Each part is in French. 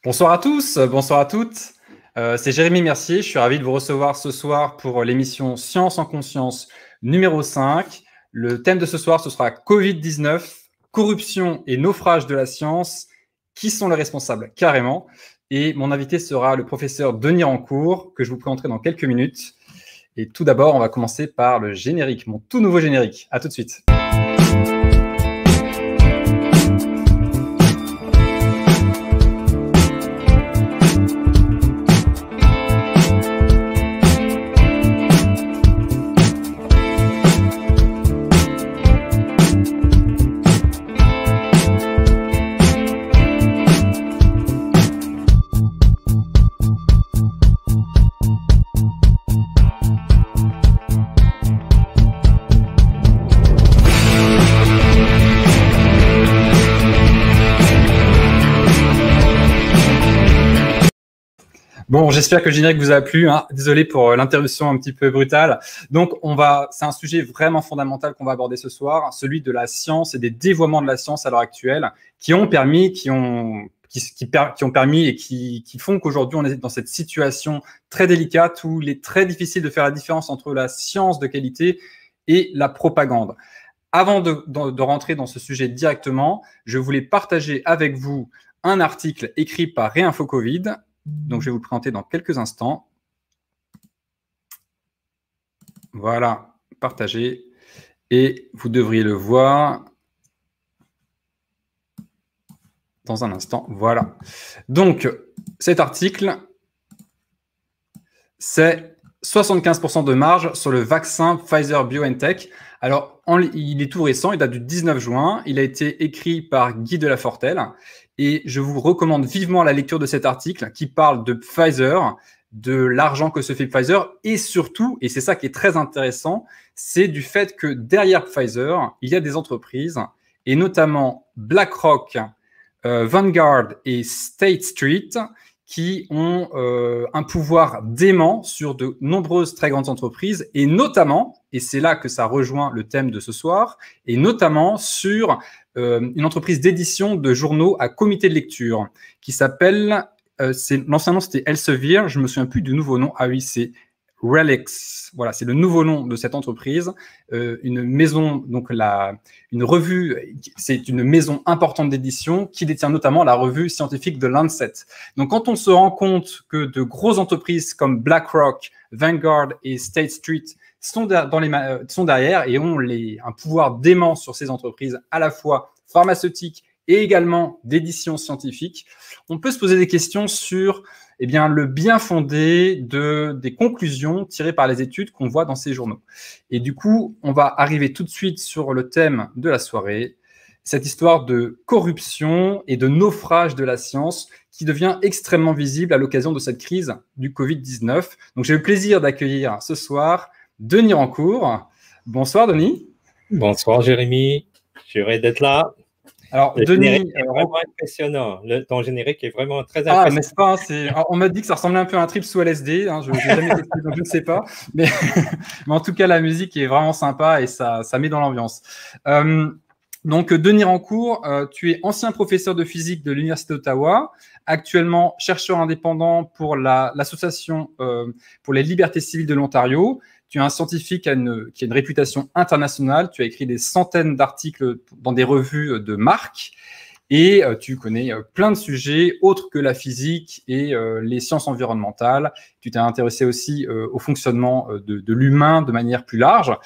Bonsoir à tous, bonsoir à toutes. C'est Jérémy Mercier, je suis ravi de vous recevoir ce soir pour l'émission Science en conscience numéro 5. Le thème de ce soir, ce sera Covid-19, corruption et naufrage de la science. Qui sont les responsables carrément? Et mon invité sera le professeur Denis Rancourt, que je vous présenterai dans quelques minutes. Et tout d'abord, on va commencer par le générique, mon tout nouveau générique. À tout de suite. Bon, j'espère que le générique vous a plu. Hein. Désolé pour l'interruption un petit peu brutale. Donc, c'est un sujet vraiment fondamental qu'on va aborder ce soir, celui de la science et des dévoiements de la science à l'heure actuelle, qui ont permis et qui font qu'aujourd'hui on est dans cette situation très délicate où il est très difficile de faire la différence entre la science de qualité et la propagande. Avant de rentrer dans ce sujet directement, je voulais partager avec vous un article écrit par Réinfo Covid. Donc, je vais vous le présenter dans quelques instants. Voilà, partagez. Et vous devriez le voir dans un instant. Voilà. Donc, cet article, c'est 75% de marge sur le vaccin Pfizer-BioNTech. Alors, il est tout récent, il date du 19 juin. Il a été écrit par Guy Delafortelle. Et je vous recommande vivement la lecture de cet article qui parle de Pfizer, de l'argent que se fait Pfizer et surtout, et c'est ça qui est très intéressant, c'est du fait que derrière Pfizer, il y a des entreprises et notamment BlackRock, Vanguard et State Street qui ont un pouvoir dément sur de nombreuses très grandes entreprises et notamment, et c'est là que ça rejoint le thème de ce soir, et notamment sur une entreprise d'édition de journaux à comité de lecture qui s'appelle, l'ancien nom c'était Elsevier, je me souviens plus du nouveau nom, ah oui c'est Relix, voilà c'est le nouveau nom de cette entreprise, une maison, donc une revue, c'est une maison importante d'édition qui détient notamment la revue scientifique de Lancet. Donc quand on se rend compte que de grosses entreprises comme BlackRock, Vanguard et State Street sont derrière et ont un pouvoir dément sur ces entreprises à la fois pharmaceutiques et également d'édition scientifique, on peut se poser des questions sur le bien fondé des conclusions tirées par les études qu'on voit dans ces journaux. Et du coup, on va arriver tout de suite sur le thème de la soirée, cette histoire de corruption et de naufrage de la science qui devient extrêmement visible à l'occasion de cette crise du Covid-19. Donc j'ai le plaisir d'accueillir ce soir Denis Rancourt. Bonsoir Denis. Bonsoir Jérémy, je suis heureux d'être là. Alors le Denis, générique est vraiment impressionnant. Ton générique est vraiment très impressionnant. Ah, n'est-ce pas? On m'a dit que ça ressemblait un peu à un trip sous LSD. Hein, je n'ai jamais testé, donc je ne sais pas. Mais en tout cas, la musique est vraiment sympa et ça met dans l'ambiance. Donc, Denis Rancourt, tu es ancien professeur de physique de l'Université d'Ottawa, actuellement chercheur indépendant pour l'Association pour les libertés civiles de l'Ontario. Tu es un scientifique qui a une réputation internationale. Tu as écrit des centaines d'articles dans des revues de marque et tu connais plein de sujets autres que la physique et les sciences environnementales. Tu t'es intéressé aussi au fonctionnement de l'humain de manière plus large.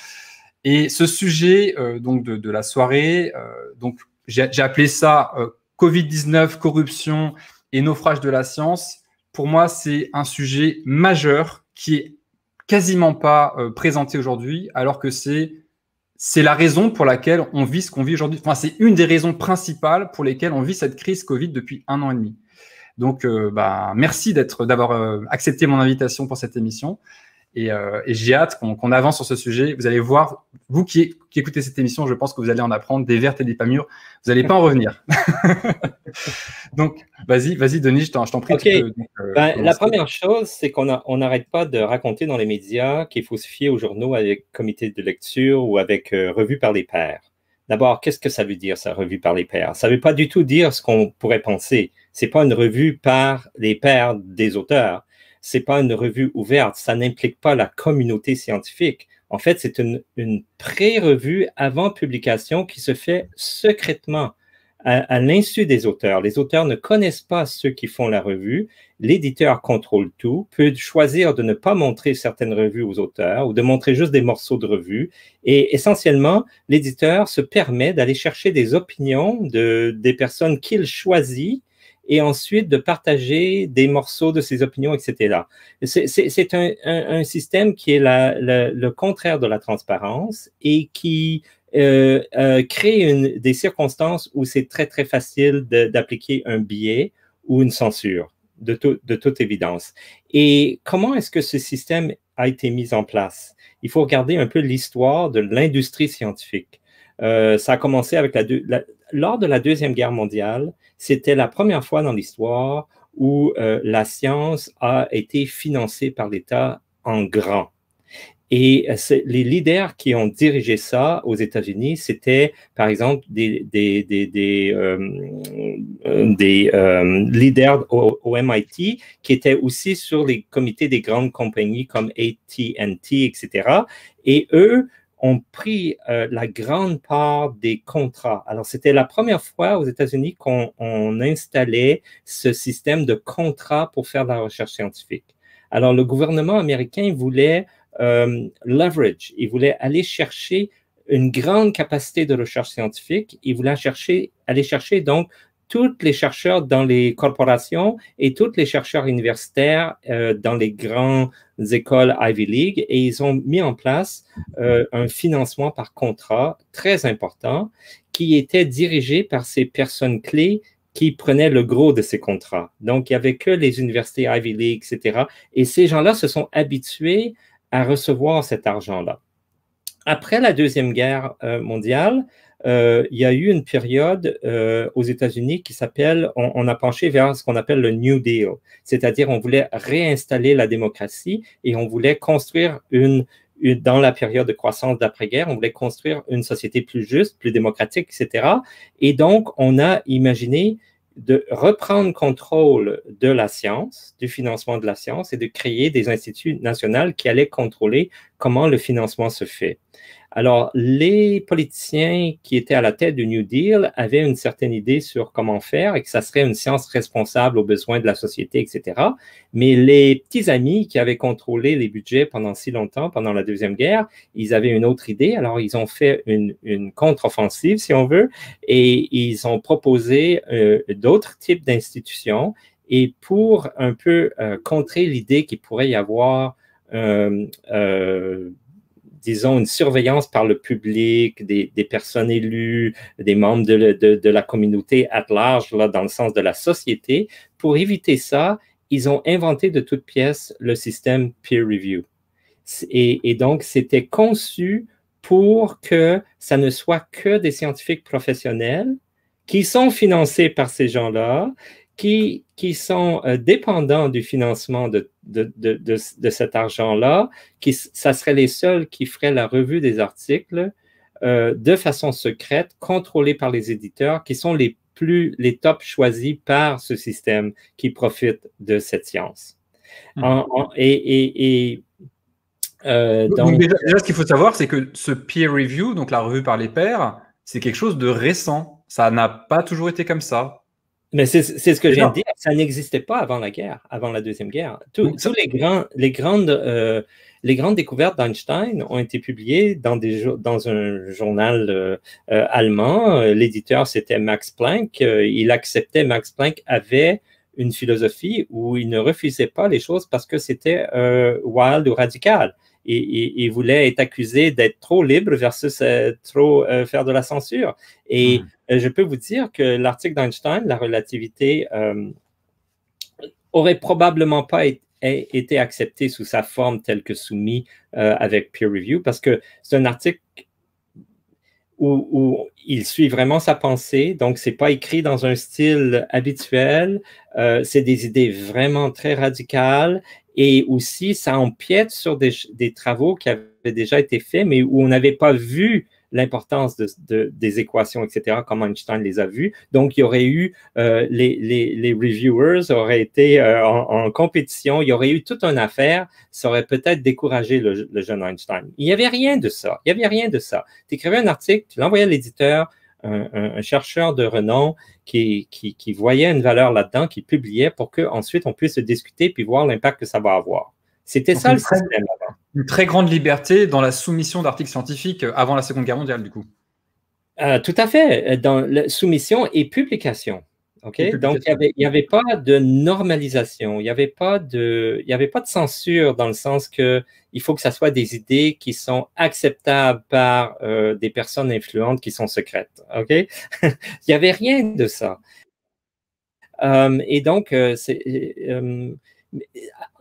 Et ce sujet donc de la soirée, donc j'ai appelé ça Covid-19, corruption et naufrage de la science. Pour moi, c'est un sujet majeur qui est quasiment pas présenté aujourd'hui, alors que c'est la raison pour laquelle on vit ce qu'on vit aujourd'hui. Enfin, c'est une des raisons principales pour lesquelles on vit cette crise Covid depuis 1 an et demi. Donc, merci d'avoir accepté mon invitation pour cette émission. Et j'ai hâte qu'on avance sur ce sujet. Vous allez voir, vous qui écoutez cette émission, je pense que vous allez en apprendre des vertes et des pas mûres. Vous n'allez pas en revenir. Donc, vas-y, Denis, je t'en prie. Okay. La première chose, c'est qu'on n'arrête pas de raconter dans les médias qu'il faut se fier aux journaux avec comité de lecture ou avec revue par les pairs. D'abord, qu'est-ce que ça veut dire, ça, revue par les pairs? Ça ne veut pas du tout dire ce qu'on pourrait penser. Ce n'est pas une revue par les pairs des auteurs. Ce n'est pas une revue ouverte. Ça n'implique pas la communauté scientifique. En fait, c'est une pré-revue avant publication qui se fait secrètement à l'insu des auteurs. Les auteurs ne connaissent pas ceux qui font la revue. L'éditeur contrôle tout, peut choisir de ne pas montrer certaines revues aux auteurs ou de montrer juste des morceaux de revues. Et essentiellement, l'éditeur se permet d'aller chercher des opinions des personnes qu'il choisit et ensuite de partager des morceaux de ces opinions, etc. C'est un système qui est le contraire de la transparence et qui crée des circonstances où c'est très, très facile d'appliquer un biais ou une censure, de toute évidence. Et comment est-ce que ce système a été mis en place? Il faut regarder un peu l'histoire de l'industrie scientifique. Ça a commencé avec lors de la Deuxième Guerre mondiale, c'était la première fois dans l'histoire où la science a été financée par l'État en grand. Et les leaders qui ont dirigé ça aux États-Unis, c'était par exemple des leaders au MIT qui étaient aussi sur les comités des grandes compagnies comme AT&T, etc. Et eux ont pris la grande part des contrats. Alors, c'était la première fois aux États-Unis qu'on installait ce système de contrats pour faire de la recherche scientifique. Alors, le gouvernement américain voulait leverage. Il voulait aller chercher une grande capacité de recherche scientifique. Il voulait aller chercher donc tous les chercheurs dans les corporations et tous les chercheurs universitaires dans les grandes écoles Ivy League. Et ils ont mis en place un financement par contrat très important qui était dirigé par ces personnes clés qui prenaient le gros de ces contrats. Donc, il n'y avait que les universités Ivy League, etc. Et ces gens-là se sont habitués à recevoir cet argent-là. Après la Deuxième Guerre mondiale, il y a eu une période aux États-Unis qui s'appelle, on a penché vers ce qu'on appelle le New Deal, c'est-à-dire on voulait réinstaller la démocratie et on voulait construire dans la période de croissance d'après-guerre, on voulait construire une société plus juste, plus démocratique, etc. Et donc, on a imaginé de reprendre contrôle de la science, du financement de la science et de créer des instituts nationaux qui allaient contrôler comment le financement se fait. Alors, les politiciens qui étaient à la tête du New Deal avaient une certaine idée sur comment faire et que ça serait une science responsable aux besoins de la société, etc. Mais les petits amis qui avaient contrôlé les budgets pendant si longtemps, pendant la Deuxième Guerre, ils avaient une autre idée. Alors, ils ont fait une contre-offensive, si on veut, et ils ont proposé d'autres types d'institutions. Et pour un peu contrer l'idée qu'il pourrait y avoir disons, une surveillance par le public, des personnes élues, des membres de la communauté at large, là, dans le sens de la société. Pour éviter ça, ils ont inventé de toutes pièces le système peer review. Et donc, c'était conçu pour que ça ne soit que des scientifiques professionnels qui sont financés par ces gens-là, qui sont dépendants du financement de cet argent-là, ça serait les seuls qui feraient la revue des articles de façon secrète, contrôlée par les éditeurs, qui sont les tops choisis par ce système qui profite de cette science. Donc déjà, ce qu'il faut savoir, c'est que ce peer review, donc la revue par les pairs, c'est quelque chose de récent. Ça n'a pas toujours été comme ça. Mais c'est ce que je viens de dire. Ça n'existait pas avant la guerre, avant la Deuxième Guerre. Tous les grandes découvertes d'Einstein ont été publiées dans un journal allemand. L'éditeur, c'était Max Planck. Max Planck avait une philosophie où il ne refusait pas les choses parce que c'était wild ou radical. Et il voulait être accusé d'être trop libre versus trop faire de la censure. Et je peux vous dire que l'article d'Einstein, la relativité, aurait probablement pas été accepté sous sa forme telle que soumis avec peer review, parce que c'est un article où il suit vraiment sa pensée, donc c'est pas écrit dans un style habituel, c'est des idées vraiment très radicales. Et aussi, ça empiète sur des travaux qui avaient déjà été faits, mais où on n'avait pas vu l'importance des équations, etc., comme Einstein les a vues. Donc, il y aurait eu, les reviewers auraient été en compétition, il y aurait eu toute une affaire, ça aurait peut-être découragé le jeune Einstein. Il n'y avait rien de ça. Il n'y avait rien de ça. Tu écrivais un article, tu l'envoyais à l'éditeur, un chercheur de renom qui voyait une valeur là-dedans, qui publiait pour qu'ensuite on puisse discuter puis voir l'impact que ça va avoir. C'était ça le système avant. Une très grande liberté dans la soumission d'articles scientifiques avant la Seconde Guerre mondiale, du coup. Tout à fait, dans la soumission et publication. Okay? Donc, il n'y avait pas de normalisation, il n'y avait pas de censure dans le sens que il faut que ça soit des idées qui sont acceptables par des personnes influentes qui sont secrètes. OK? Il n'y avait rien de ça. Et donc,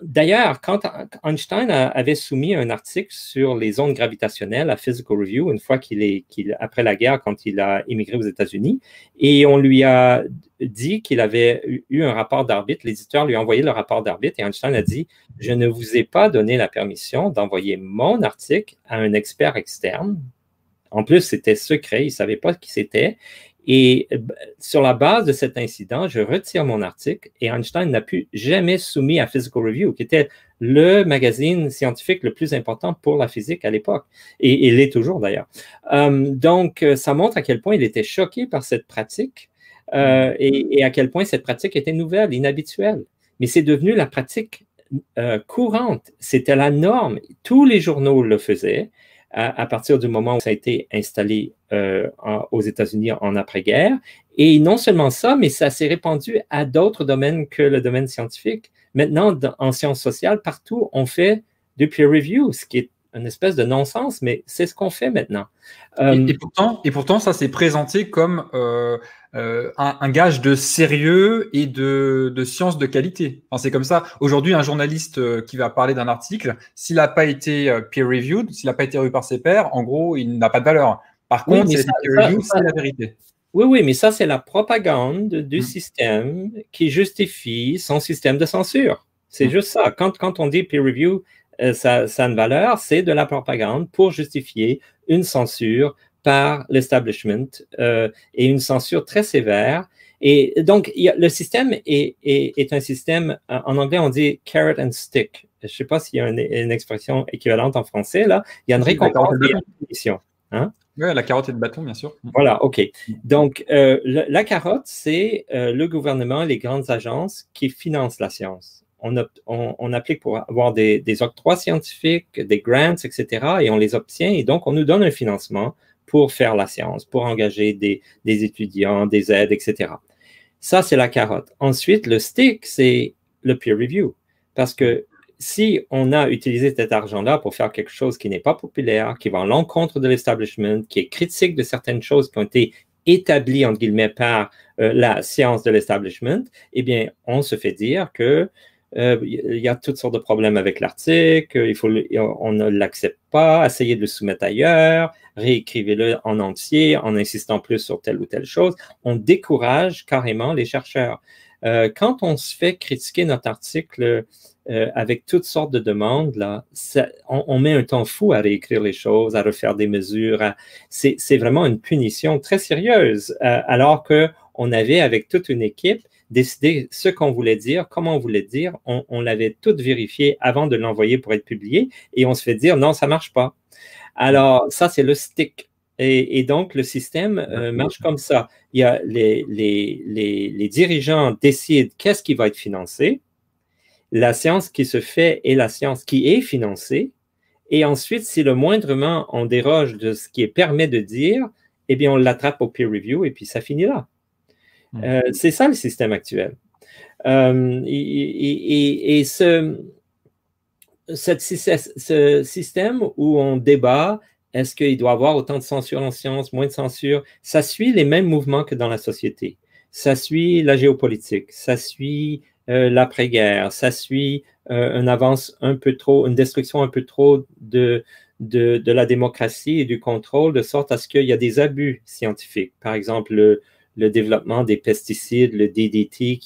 d'ailleurs, quand Einstein avait soumis un article sur les ondes gravitationnelles à Physical Review, une fois après la guerre, quand il a immigré aux États-Unis, et on lui a dit qu'il avait eu un rapport d'arbitre, l'éditeur lui a envoyé le rapport d'arbitre, et Einstein a dit « Je ne vous ai pas donné la permission d'envoyer mon article à un expert externe. » En plus, c'était secret, il ne savait pas qui c'était. Et sur la base de cet incident, je retire mon article et Einstein n'a plus jamais soumis à Physical Review, qui était le magazine scientifique le plus important pour la physique à l'époque. Et il l'est toujours d'ailleurs. Donc, ça montre à quel point il était choqué par cette pratique et à quel point cette pratique était nouvelle, inhabituelle. Mais c'est devenu la pratique courante. C'était la norme. Tous les journaux le faisaient. À partir du moment où ça a été installé aux États-Unis en après-guerre. Et non seulement ça, mais ça s'est répandu à d'autres domaines que le domaine scientifique. Maintenant, en sciences sociales, partout, on fait du peer review, ce qui est une espèce de non-sens, mais c'est ce qu'on fait maintenant. Et pourtant, ça s'est présenté comme un gage de sérieux et de science de qualité. Enfin, c'est comme ça. Aujourd'hui, un journaliste qui va parler d'un article, s'il n'a pas été peer-reviewed, s'il n'a pas été revu par ses pairs, en gros, il n'a pas de valeur. Par contre, c'est la vérité. Oui, mais ça, c'est la propagande du système qui justifie son système de censure. C'est juste ça. Quand on dit peer review, ça a une valeur, c'est de la propagande pour justifier une censure par l'establishment et une censure très sévère. Et donc, le système est un système, en anglais, on dit carrot and stick. Je ne sais pas s'il y a une expression équivalente en français, là. Il y a une récompense et une punition. Hein? Oui, la carotte et le bâton, bien sûr. Voilà, OK. Donc, la carotte, c'est le gouvernement, les grandes agences qui financent la science. On applique pour avoir des octrois scientifiques, des grants, etc., et on les obtient, et donc on nous donne un financement pour faire la science, pour engager des étudiants, des aides, etc. Ça, c'est la carotte. Ensuite, le stick, c'est le peer review, parce que si on a utilisé cet argent-là pour faire quelque chose qui n'est pas populaire, qui va à l'encontre de l'establishment, qui est critique de certaines choses qui ont été établies, entre guillemets, par la science de l'establishment, eh bien, on se fait dire que il y a toutes sortes de problèmes avec l'article, on ne l'accepte pas, essayez de le soumettre ailleurs, réécrivez-le en entier en insistant plus sur telle ou telle chose. On décourage carrément les chercheurs. Quand on se fait critiquer notre article avec toutes sortes de demandes, là, on met un temps fou à réécrire les choses, à refaire des mesures. C'est vraiment une punition très sérieuse, alors qu'on avait, avec toute une équipe, décidé ce qu'on voulait dire, comment on voulait dire. On l'avait tout vérifié avant de l'envoyer pour être publié et on se fait dire non, ça ne marche pas. Alors, ça, c'est le stick. Et donc, le système marche comme ça. Il y a les dirigeants décident qu'est-ce qui va être financé, la science qui se fait est la science qui est financée, et ensuite, si le moindrement on déroge de ce qui est permis de dire, eh bien, on l'attrape au peer review et puis ça finit là. C'est ça le système actuel. Et ce système où on débat, est-ce qu'il doit y avoir autant de censure en science, moins de censure, ça suit les mêmes mouvements que dans la société. Ça suit la géopolitique, ça suit l'après-guerre, ça suit une avance un peu trop, une destruction un peu trop de la démocratie et du contrôle, de sorte à ce qu'il y a des abus scientifiques. Par exemple, le développement des pesticides, le DDT,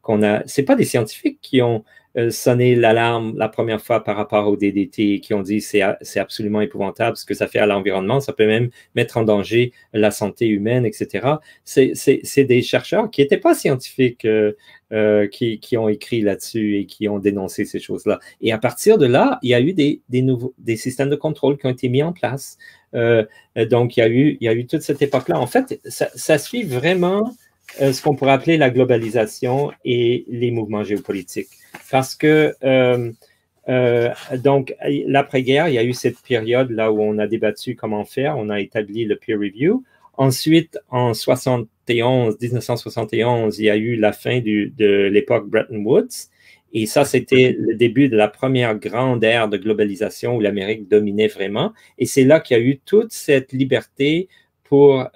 qu'on a. C'est pas des scientifiques qui ont sonné l'alarme la première fois par rapport au DDT, qui ont dit c'est absolument épouvantable ce que ça fait à l'environnement, ça peut même mettre en danger la santé humaine, etc. C'est des chercheurs qui n'étaient pas scientifiques qui ont écrit là-dessus et qui ont dénoncé ces choses-là. Et à partir de là, il y a eu des systèmes de contrôle qui ont été mis en place. Donc, il y a eu toute cette époque-là. En fait, ça suit vraiment ce qu'on pourrait appeler la globalisation et les mouvements géopolitiques. Parce que, donc, l'après-guerre, il y a eu cette période là où on a débattu comment faire, on a établi le peer review. Ensuite, en 1971, il y a eu la fin de l'époque Bretton Woods. Et ça, c'était le début de la première grande ère de globalisation où l'Amérique dominait vraiment. Et c'est là qu'il y a eu toute cette liberté pour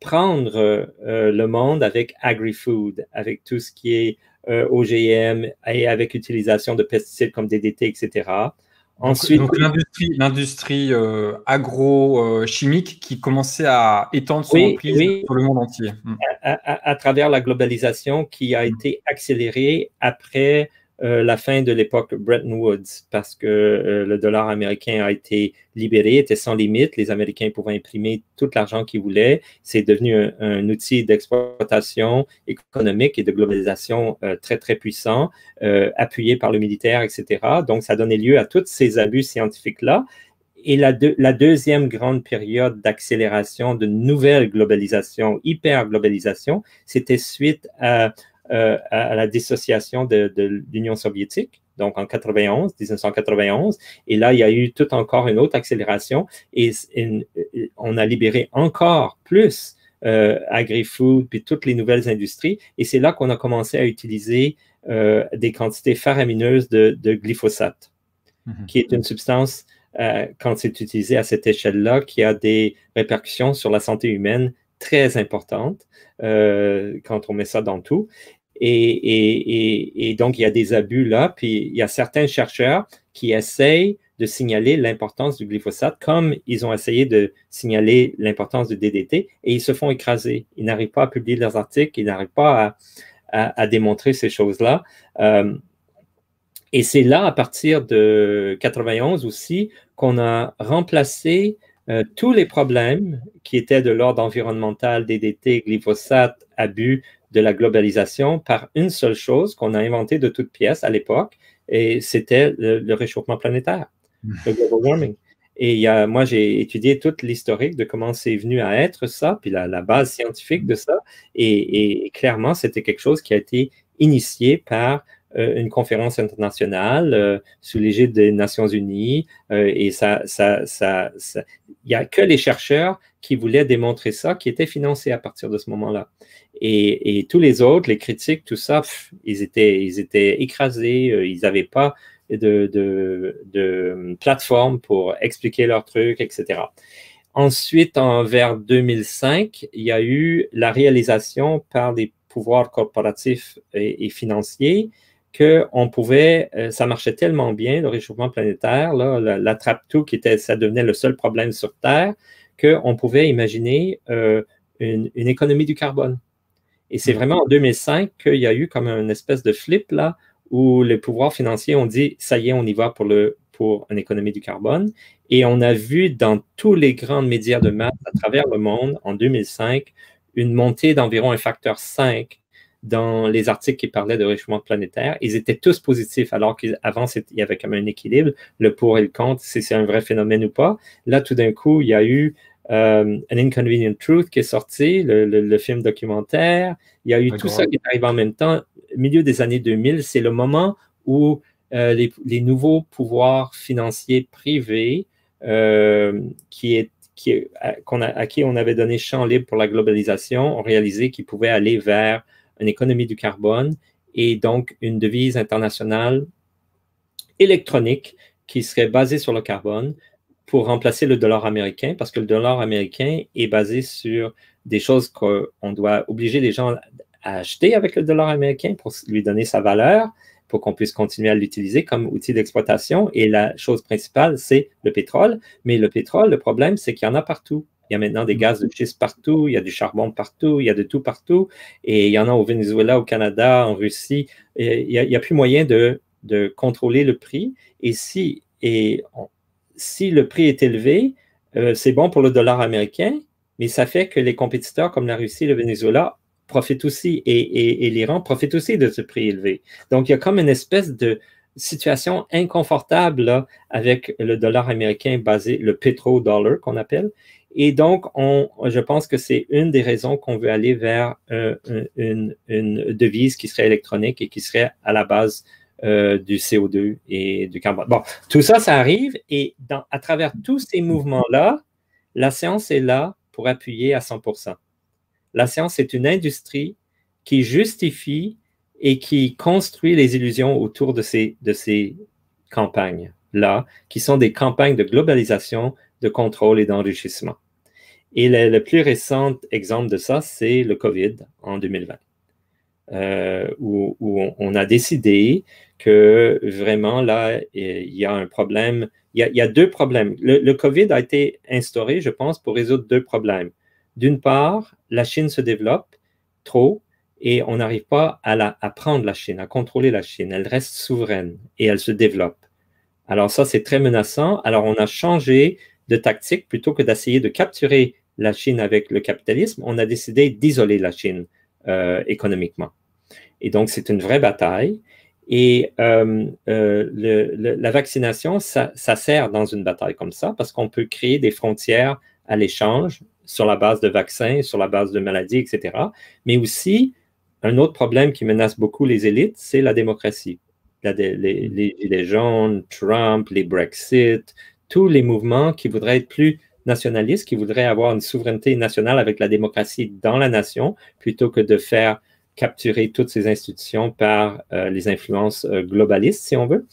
prendre le monde avec agri-food, avec tout ce qui est OGM et avec l'utilisation de pesticides comme DDT, etc. Ensuite, donc l'industrie agro-chimique qui commençait à étendre son emprise sur le monde entier. À travers la globalisation qui a été accélérée après la fin de l'époque Bretton Woods, parce que le dollar américain a été libéré, était sans limite, les Américains pouvaient imprimer tout l'argent qu'ils voulaient, c'est devenu un outil d'exploitation économique et de globalisation très, très puissant, appuyé par le militaire, etc. Donc, ça donnait lieu à tous ces abus scientifiques-là. Et la deuxième grande période d'accélération de nouvelle globalisation, hyper-globalisation, c'était suite à la dissociation de l'Union soviétique, donc en 1991. Et là, il y a eu tout encore une autre accélération et on a libéré encore plus agri-food puis toutes les nouvelles industries. Et c'est là qu'on a commencé à utiliser des quantités faramineuses de glyphosate, qui est une substance quand c'est utilisé à cette échelle-là, qui a des répercussions sur la santé humaine très importantes quand on met ça dans tout. Et donc, il y a des abus là, puis il y a certains chercheurs qui essayent de signaler l'importance du glyphosate, comme ils ont essayé de signaler l'importance du DDT, et ils se font écraser. Ils n'arrivent pas à publier leurs articles, ils n'arrivent pas à démontrer ces choses-là. Et c'est là, à partir de 91 aussi, qu'on a remplacé tous les problèmes qui étaient de l'ordre environnemental, DDT, glyphosate, abus de la globalisation par une seule chose qu'on a inventée de toutes pièces à l'époque, et c'était le réchauffement planétaire, le global warming. Et moi, j'ai étudié toute l'historique de comment c'est venu à être ça, puis la base scientifique de ça, et clairement, c'était quelque chose qui a été initié par une conférence internationale sous l'égide des Nations Unies, et il n'y a que les chercheurs qui voulaient démontrer ça, qui étaient financés à partir de ce moment-là. Et tous les autres, les critiques, tout ça, ils étaient écrasés, ils n'avaient pas de plateforme pour expliquer leurs trucs, etc. Ensuite, vers 2005, il y a eu la réalisation par des pouvoirs corporatifs et financiers qu'on pouvait, ça marchait tellement bien, le réchauffement planétaire, là, la trappe-tout, ça devenait le seul problème sur Terre, qu'on pouvait imaginer une économie du carbone. Et c'est vraiment en 2005 qu'il y a eu comme une espèce de flip, là, où les pouvoirs financiers ont dit, ça y est, on y va pour une économie du carbone. Et on a vu dans tous les grands médias de masse à travers le monde, en 2005, une montée d'environ un facteur 5 dans les articles qui parlaient de réchauffement planétaire. Ils étaient tous positifs, alors qu'avant, il y avait comme un équilibre, le pour et le contre, si c'est un vrai phénomène ou pas. Là, tout d'un coup, il y a eu An Inconvenient Truth qui est sorti, le film documentaire. Il y a eu tout ça qui est arrivé en même temps. Au milieu des années 2000, c'est le moment où les nouveaux pouvoirs financiers privés à qui on avait donné champ libre pour la globalisation ont réalisé qu'ils pouvaient aller vers une économie du carbone et donc une devise internationale électronique qui serait basée sur le carbone pour remplacer le dollar américain, parce que le dollar américain est basé sur des choses qu'on doit obliger les gens à acheter avec le dollar américain pour lui donner sa valeur, pour qu'on puisse continuer à l'utiliser comme outil d'exploitation. Et la chose principale, c'est le pétrole. Mais le pétrole, le problème, c'est qu'il y en a partout. Il y a maintenant des gaz de schiste partout, il y a du charbon partout, il y a de tout partout. Et il y en a au Venezuela, au Canada, en Russie. Et il n'y a plus moyen de contrôler le prix. Et si le prix est élevé, c'est bon pour le dollar américain, mais ça fait que les compétiteurs comme la Russie et le Venezuela profitent aussi et l'Iran profite aussi de ce prix élevé. Donc, il y a comme une espèce de situation inconfortable là, avec le dollar américain basé, le pétrodollar qu'on appelle. Et donc, je pense que c'est une des raisons qu'on veut aller vers une devise qui serait électronique et qui serait à la base du CO2 et du carbone. Bon, tout ça, ça arrive et à travers tous ces mouvements-là, la science est là pour appuyer à 100%. La science est une industrie qui justifie et qui construit les illusions autour de ces campagnes-là, qui sont des campagnes de globalisation, de contrôle et d'enrichissement. Et le plus récent exemple de ça, c'est le COVID en 2020. Où on a décidé que vraiment, là, il y a un problème. Il y a deux problèmes. Le COVID a été instauré, je pense, pour résoudre deux problèmes. D'une part, la Chine se développe trop et on n'arrive pas à prendre la Chine, à contrôler la Chine. Elle reste souveraine et elle se développe. Alors ça, c'est très menaçant. Alors on a changé de tactique. Plutôt que d'essayer de capturer la Chine avec le capitalisme, on a décidé d'isoler la Chine économiquement. Et donc, c'est une vraie bataille. Et la vaccination, ça sert dans une bataille comme ça parce qu'on peut créer des frontières à l'échange sur la base de vaccins, sur la base de maladies, etc. Mais aussi, un autre problème qui menace beaucoup les élites, c'est la démocratie. Les Gilets jaunes, Trump, les Brexit, tous les mouvements qui voudraient être plus nationalistes, qui voudraient avoir une souveraineté nationale avec la démocratie dans la nation, plutôt que de faire capturer toutes ces institutions par les influences globalistes, si on veut.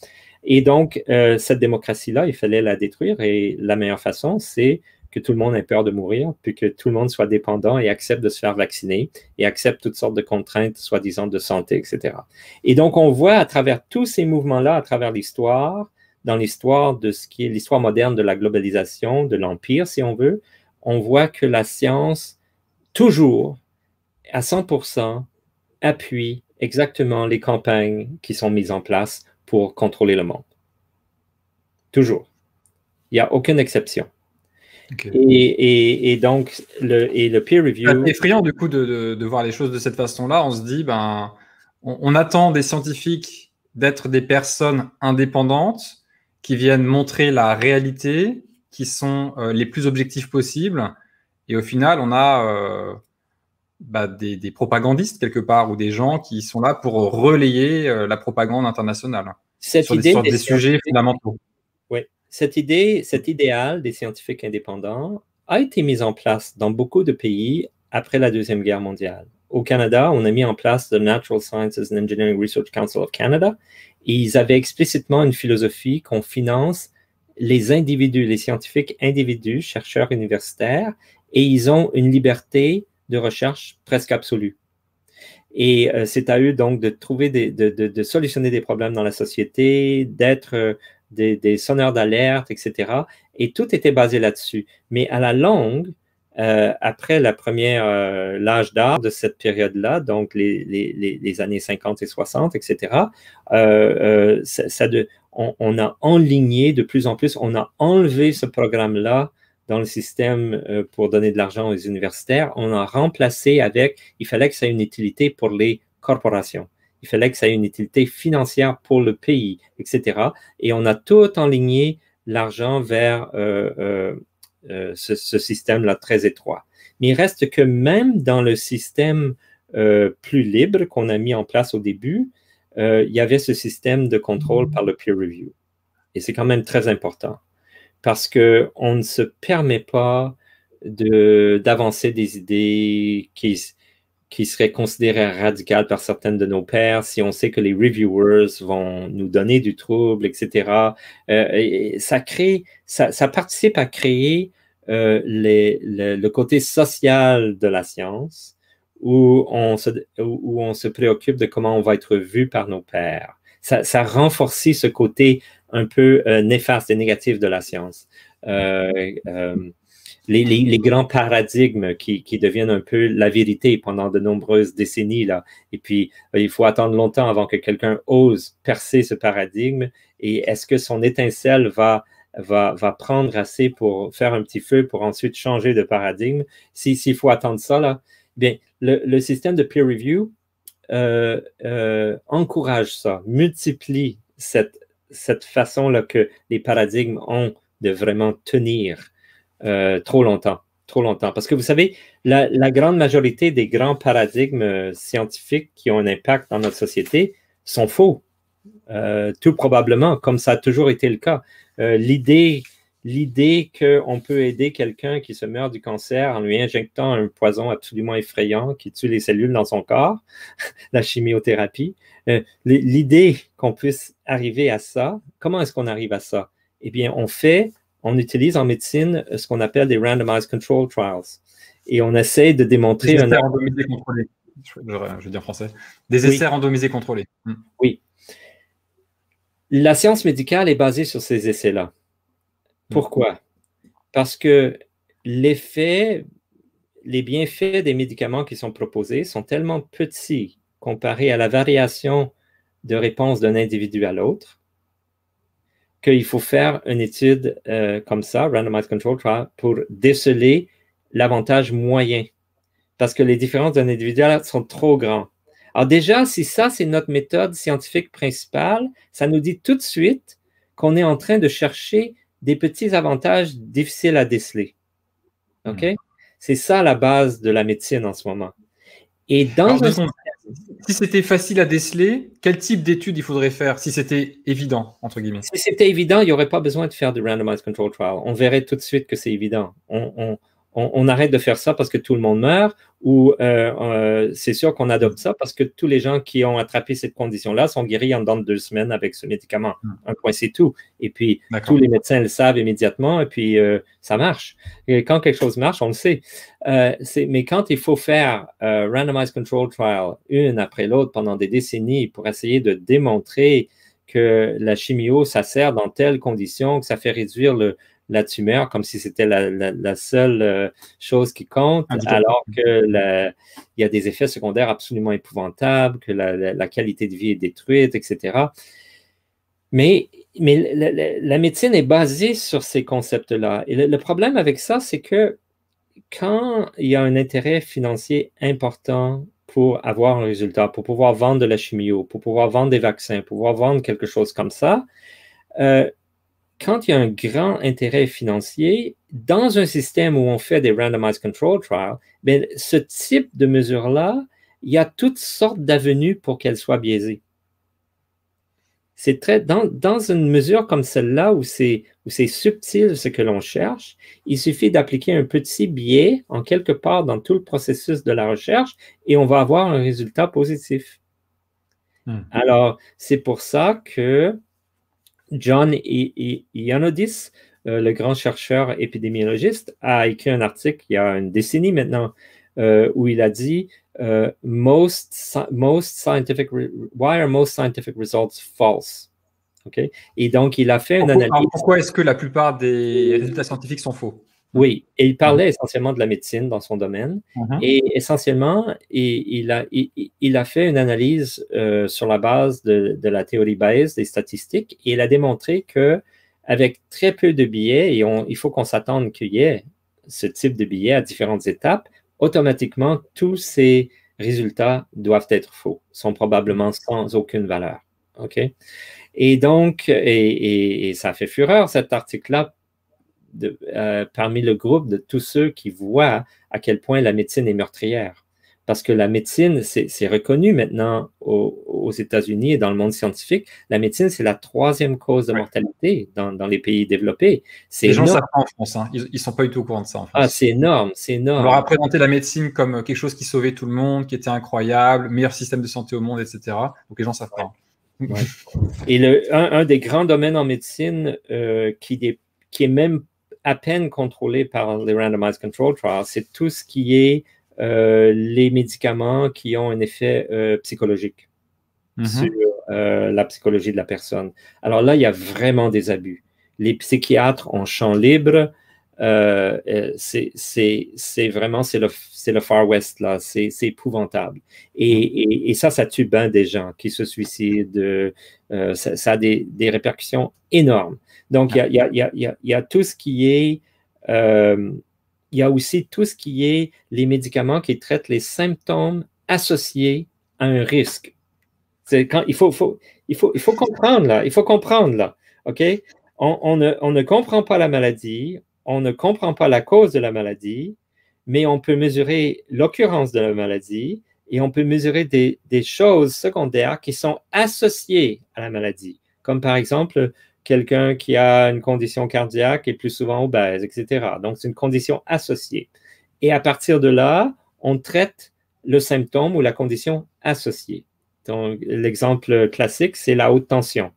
Et donc, cette démocratie-là, il fallait la détruire et la meilleure façon, c'est que tout le monde ait peur de mourir, puis que tout le monde soit dépendant et accepte de se faire vacciner et accepte toutes sortes de contraintes, soi-disant de santé, etc. Et donc, on voit à travers tous ces mouvements-là, à travers l'histoire, dans l'histoire de ce qui est l'histoire moderne de la globalisation, de l'empire, si on veut, on voit que la science, toujours, à 100%, appuie exactement les campagnes qui sont mises en place pour contrôler le monde. Toujours. Il n'y a aucune exception. Okay. Et donc, le peer review... C'est effrayant, du coup, de voir les choses de cette façon-là. On se dit, on attend des scientifiques d'être des personnes indépendantes qui viennent montrer la réalité, qui sont les plus objectifs possibles. Et au final, on a des propagandistes, quelque part, ou des gens qui sont là pour relayer la propagande internationale sur des sujets fondamentaux. Oui. Cet idéal des scientifiques indépendants a été mis en place dans beaucoup de pays après la Deuxième Guerre mondiale. Au Canada, on a mis en place le Natural Sciences and Engineering Research Council of Canada et ils avaient explicitement une philosophie qu'on finance les individus, les scientifiques individus, chercheurs universitaires, et ils ont une liberté de recherche presque absolue. Et c'est à eux donc de trouver de solutionner des problèmes dans la société, d'être des sonneurs d'alerte, etc. Et tout était basé là-dessus. Mais à la longue, après l'âge d'or de cette période-là, donc les années 50 et 60, etc., on a enligné de plus en plus, on a enlevé ce programme-là dans le système pour donner de l'argent aux universitaires, on a remplacé avec, il fallait que ça ait une utilité pour les corporations. Il fallait que ça ait une utilité financière pour le pays, etc. Et on a tout enligné l'argent vers ce système-là très étroit. Mais il reste que même dans le système plus libre qu'on a mis en place au début, il y avait ce système de contrôle par le peer review. Et c'est quand même très important parce qu'on ne se permet pas d'avancer des idées qui seraient considérées radicales par certaines de nos pairs, si on sait que les reviewers vont nous donner du trouble, etc. Ça participe à créer le côté social de la science, où on se préoccupe de comment on va être vu par nos pairs. Ça renforce ce côté un peu néfaste et négatif de la science. les grands paradigmes qui deviennent un peu la vérité pendant de nombreuses décennies, là. Et puis, il faut attendre longtemps avant que quelqu'un ose percer ce paradigme. Et est-ce que son étincelle va prendre assez pour faire un petit feu pour ensuite changer de paradigme? S'il faut attendre ça, là, bien, le système de peer review encourage ça, multiplie cette façon-là que les paradigmes ont de vraiment tenir trop longtemps. Parce que vous savez, la grande majorité des grands paradigmes scientifiques qui ont un impact dans notre société sont faux. Tout probablement, comme ça a toujours été le cas. L'idée qu'on peut aider quelqu'un qui se meurt du cancer en lui injectant un poison absolument effrayant qui tue les cellules dans son corps, la chimiothérapie, l'idée qu'on puisse arriver à ça, comment est-ce qu'on arrive à ça? Eh bien, on utilise en médecine ce qu'on appelle des randomized control trials. Et on essaie de démontrer... Des essais randomisés contrôlés. Je dis en français. Des essais randomisés contrôlés. Oui. La science médicale est basée sur ces essais-là. Pourquoi? Parce que les bienfaits des médicaments qui sont proposés sont tellement petits comparés à la variation de réponse d'un individu à l'autre qu'il faut faire une étude comme ça, randomized control trial, pour déceler l'avantage moyen. Parce que les différences d'un individu à l'autre sont trop grandes. Alors déjà, si ça, c'est notre méthode scientifique principale, ça nous dit tout de suite qu'on est en train de chercher des petits avantages difficiles à déceler. OK? C'est ça la base de la médecine en ce moment. Et si c'était facile à déceler, quel type d'études il faudrait faire si c'était évident, entre guillemets? Si c'était évident, il n'y aurait pas besoin de faire de randomized control trial. On verrait tout de suite que c'est évident. On arrête de faire ça parce que tout le monde meurt ou c'est sûr qu'on adopte ça parce que tous les gens qui ont attrapé cette condition-là sont guéris en dedans de 2 semaines avec ce médicament. Un point, c'est tout. Et puis, tous les médecins le savent immédiatement et puis ça marche. Et quand quelque chose marche, on le sait. Mais quand il faut faire randomized control trial, une après l'autre pendant des décennies pour essayer de démontrer que la chimio, ça sert dans telles conditions, que ça fait réduire la tumeur comme si c'était la seule chose qui compte, alors qu'il y a des effets secondaires absolument épouvantables, que la qualité de vie est détruite, etc. Mais la médecine est basée sur ces concepts-là. Et le problème avec ça, c'est que quand il y a un intérêt financier important pour avoir un résultat, pour pouvoir vendre de la chimio, pour pouvoir vendre des vaccins, pour pouvoir vendre quelque chose comme ça, quand il y a un grand intérêt financier, dans un système où on fait des randomized control trials, bien, ce type de mesure-là, il y a toutes sortes d'avenues pour qu'elle soit biaisée. C'est dans une mesure comme celle-là où c'est subtil ce que l'on cherche, il suffit d'appliquer un petit biais en quelque part dans tout le processus de la recherche et on va avoir un résultat positif. Alors, c'est pour ça que John Ioannidis, le grand chercheur épidémiologiste, a écrit un article il y a une décennie maintenant où il a dit why are most scientific results false? Okay? Et donc, il a fait une analyse. Alors pourquoi est-ce que la plupart des résultats scientifiques sont faux? Oui, et il parlait essentiellement de la médecine dans son domaine. Et essentiellement, il a fait une analyse sur la base de la théorie Bayes des statistiques et il a démontré qu'avec très peu de billets, et il faut qu'on s'attende qu'il y ait ce type de billets à différentes étapes, automatiquement, tous ces résultats doivent être faux, sont probablement sans aucune valeur. OK? Et donc, et ça fait fureur, cet article-là, parmi le groupe de tous ceux qui voient à quel point la médecine est meurtrière. Parce que la médecine, c'est reconnu maintenant aux États-Unis et dans le monde scientifique, la médecine, c'est la 3e cause de mortalité dans les pays développés. Les gens savent pas en France, hein. Ils ne sont pas du tout au courant de ça en France. Ah, c'est énorme, c'est énorme. On leur a présenté la médecine comme quelque chose qui sauvait tout le monde, qui était incroyable, meilleur système de santé au monde, etc. Donc les gens savent pas. Ouais. Et un des grands domaines en médecine qui est même à peine contrôlé par les randomized control trials, c'est tout ce qui est les médicaments qui ont un effet psychologique sur la psychologie de la personne. Alors là, il y a vraiment des abus. Les psychiatres ont champ libre c'est vraiment, c'est le Far West, là. C'est épouvantable. Et ça tue bien des gens qui se suicident. Ça a des répercussions énormes. Donc, il y a tout ce qui est... il y a aussi tout ce qui est les médicaments qui traitent les symptômes associés à un risque. Il faut comprendre, là. Il faut comprendre, là. OK? On ne comprend pas la maladie, on ne comprend pas la cause de la maladie, mais on peut mesurer l'occurrence de la maladie et on peut mesurer des choses secondaires qui sont associées à la maladie, comme par exemple quelqu'un qui a une condition cardiaque est plus souvent obèse, etc. Donc, c'est une condition associée. Et à partir de là, on traite le symptôme ou la condition associée. Donc, l'exemple classique, c'est la haute tension.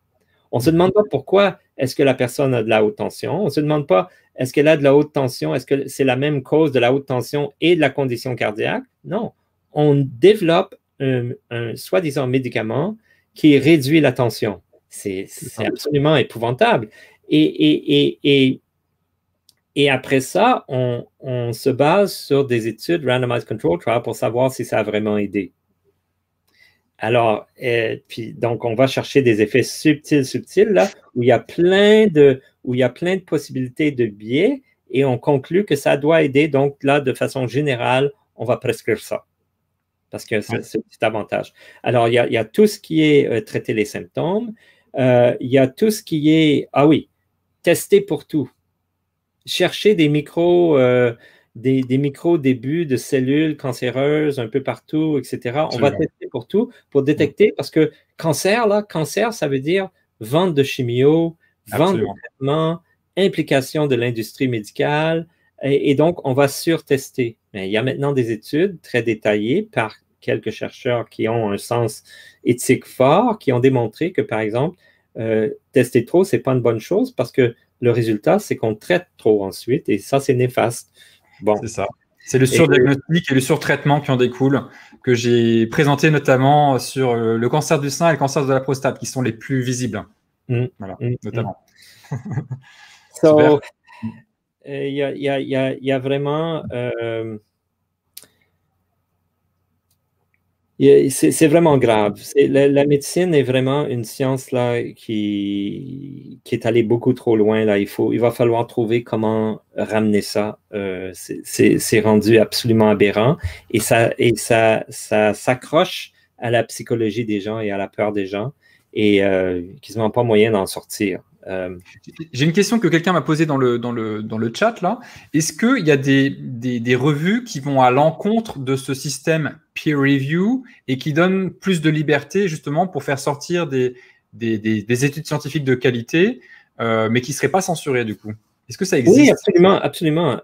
On ne se demande pas pourquoi est-ce que la personne a de la haute tension. On ne se demande pas est-ce qu'elle a de la haute tension, est-ce que c'est la même cause de la haute tension et de la condition cardiaque. Non, on développe un soi-disant médicament qui réduit la tension. C'est absolument épouvantable. Et après ça, on se base sur des études randomized control trial pour savoir si ça a vraiment aidé. Alors, puis donc, on va chercher des effets subtils, là, où il y a plein de possibilités de biais, et on conclut que ça doit aider. Donc, là, de façon générale, on va prescrire ça, parce que c'est un petit avantage. Alors, il y a tout ce qui est traiter les symptômes. Il y a tout ce qui est, tester pour tout. Chercher des micro-débuts de cellules cancéreuses un peu partout, etc. On va tester pour tout, pour détecter, parce que cancer, ça veut dire vente de chimio, vente de traitement, implication de l'industrie médicale, et donc on va surtester. Mais il y a maintenant des études très détaillées par quelques chercheurs qui ont un sens éthique fort, qui ont démontré que, par exemple, tester trop, c'est pas une bonne chose, parce que le résultat, c'est qu'on traite trop ensuite, et ça, c'est néfaste. Bon. C'est ça. C'est le surdiagnostic et le surtraitement qui en découlent, que j'ai présenté notamment sur le cancer du sein et le cancer de la prostate, qui sont les plus visibles. Voilà, notamment. Il y a vraiment... c'est vraiment grave. La médecine est vraiment une science là, qui est allée beaucoup trop loin. Là. Il va falloir trouver comment ramener ça. C'est rendu absolument aberrant, et ça s'accroche à la psychologie des gens et à la peur des gens, et quasiment pas moyen d'en sortir. J'ai une question que quelqu'un m'a posée dans le chat là. Est-ce qu'il y a des revues qui vont à l'encontre de ce système peer review et qui donnent plus de liberté justement pour faire sortir des études scientifiques de qualité, mais qui ne seraient pas censurées du coup? Est-ce que ça existe? Oui, absolument, absolument.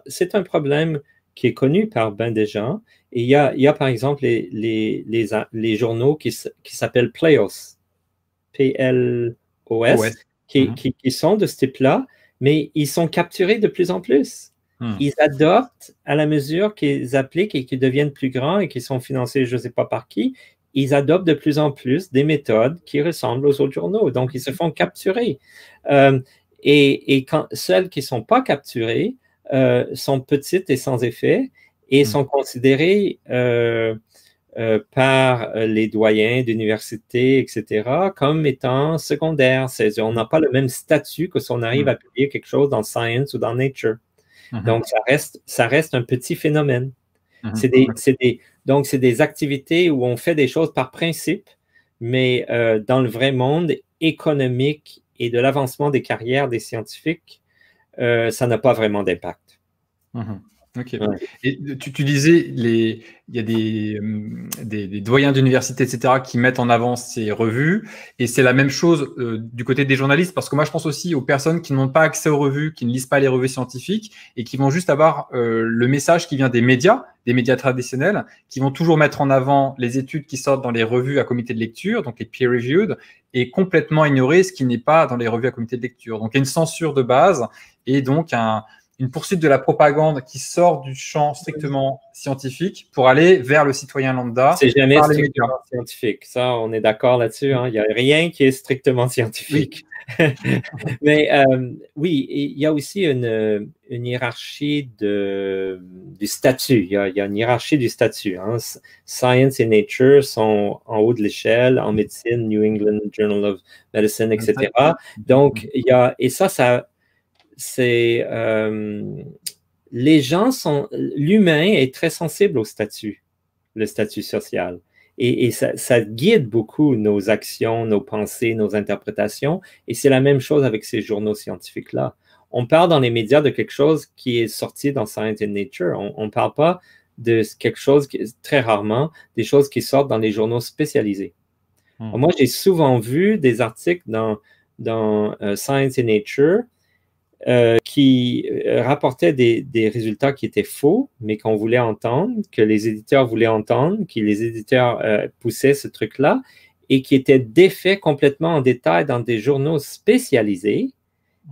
C'est un problème qui est connu par bien des gens. Et il y a par exemple les journaux qui s'appellent PLOS, P-L-O-S, qui sont de ce type-là, mais ils sont capturés de plus en plus. Ils adoptent, à la mesure qu'ils appliquent et qu'ils deviennent plus grands et qu'ils sont financés, je ne sais pas par qui, ils adoptent de plus en plus des méthodes qui ressemblent aux autres journaux. Donc, ils se font capturer. Et celles qui ne sont pas capturées sont petites et sans effet, et sont considérées par les doyens d'université, etc., comme étant secondaires. On n'a pas le même statut que si on arrive à publier quelque chose dans Science ou dans Nature. Donc, ça reste un petit phénomène. Donc, c'est des activités où on fait des choses par principe, mais dans le vrai monde économique et de l'avancement des carrières des scientifiques, ça n'a pas vraiment d'impact. Ok. Ouais. Et tu disais, il y a des doyens d'université, etc., qui mettent en avant ces revues, et c'est la même chose du côté des journalistes, parce que moi, je pense aussi aux personnes qui n'ont pas accès aux revues, qui ne lisent pas les revues scientifiques, et qui vont juste avoir le message qui vient des médias traditionnels, qui vont toujours mettre en avant les études qui sortent dans les revues à comité de lecture, donc les peer-reviewed, et complètement ignorer ce qui n'est pas dans les revues à comité de lecture. Donc, il y a une censure de base, et donc une poursuite de la propagande qui sort du champ strictement scientifique pour aller vers le citoyen lambda. C'est jamais strictement scientifique. Ça, on est d'accord là-dessus. Hein? Il n'y a rien qui est strictement scientifique. Oui. Mais oui, il y a aussi une hiérarchie du statut. Il y a une hiérarchie du statut. Hein? Science et Nature sont en haut de l'échelle, en médecine, New England Journal of Medicine, etc. Donc, et ça c'est les gens l'humain est très sensible au statut, le statut social. Et ça guide beaucoup nos actions, nos pensées, nos interprétations. Et c'est la même chose avec ces journaux scientifiques-là. On parle dans les médias de quelque chose qui est sorti dans Science and Nature. On ne parle pas de quelque chose, très rarement, des choses qui sortent dans les journaux spécialisés. Moi, j'ai souvent vu des articles dans Science and Nature qui rapportaient des résultats qui étaient faux, mais qu'on voulait entendre, que les éditeurs voulaient entendre, que les éditeurs poussaient ce truc-là, et qui étaient défaits complètement en détail dans des journaux spécialisés.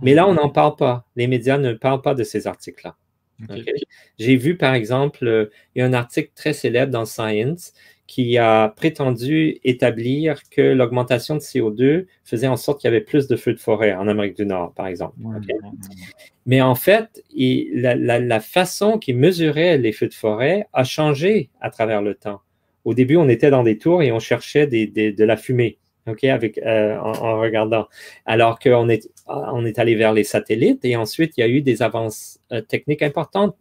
Mais là, on n'en parle pas. Les médias ne parlent pas de ces articles-là. Okay. J'ai vu, par exemple, il y a un article très célèbre dans Science qui a prétendu établir que l'augmentation de CO2 faisait en sorte qu'il y avait plus de feux de forêt en Amérique du Nord, par exemple. Okay? Mais en fait, la façon qu'il mesurait les feux de forêt a changé à travers le temps. Au début, on était dans des tours et on cherchait de la fumée, okay, en regardant. Alors qu'on est allé vers les satellites et ensuite, il y a eu des avances techniques importantes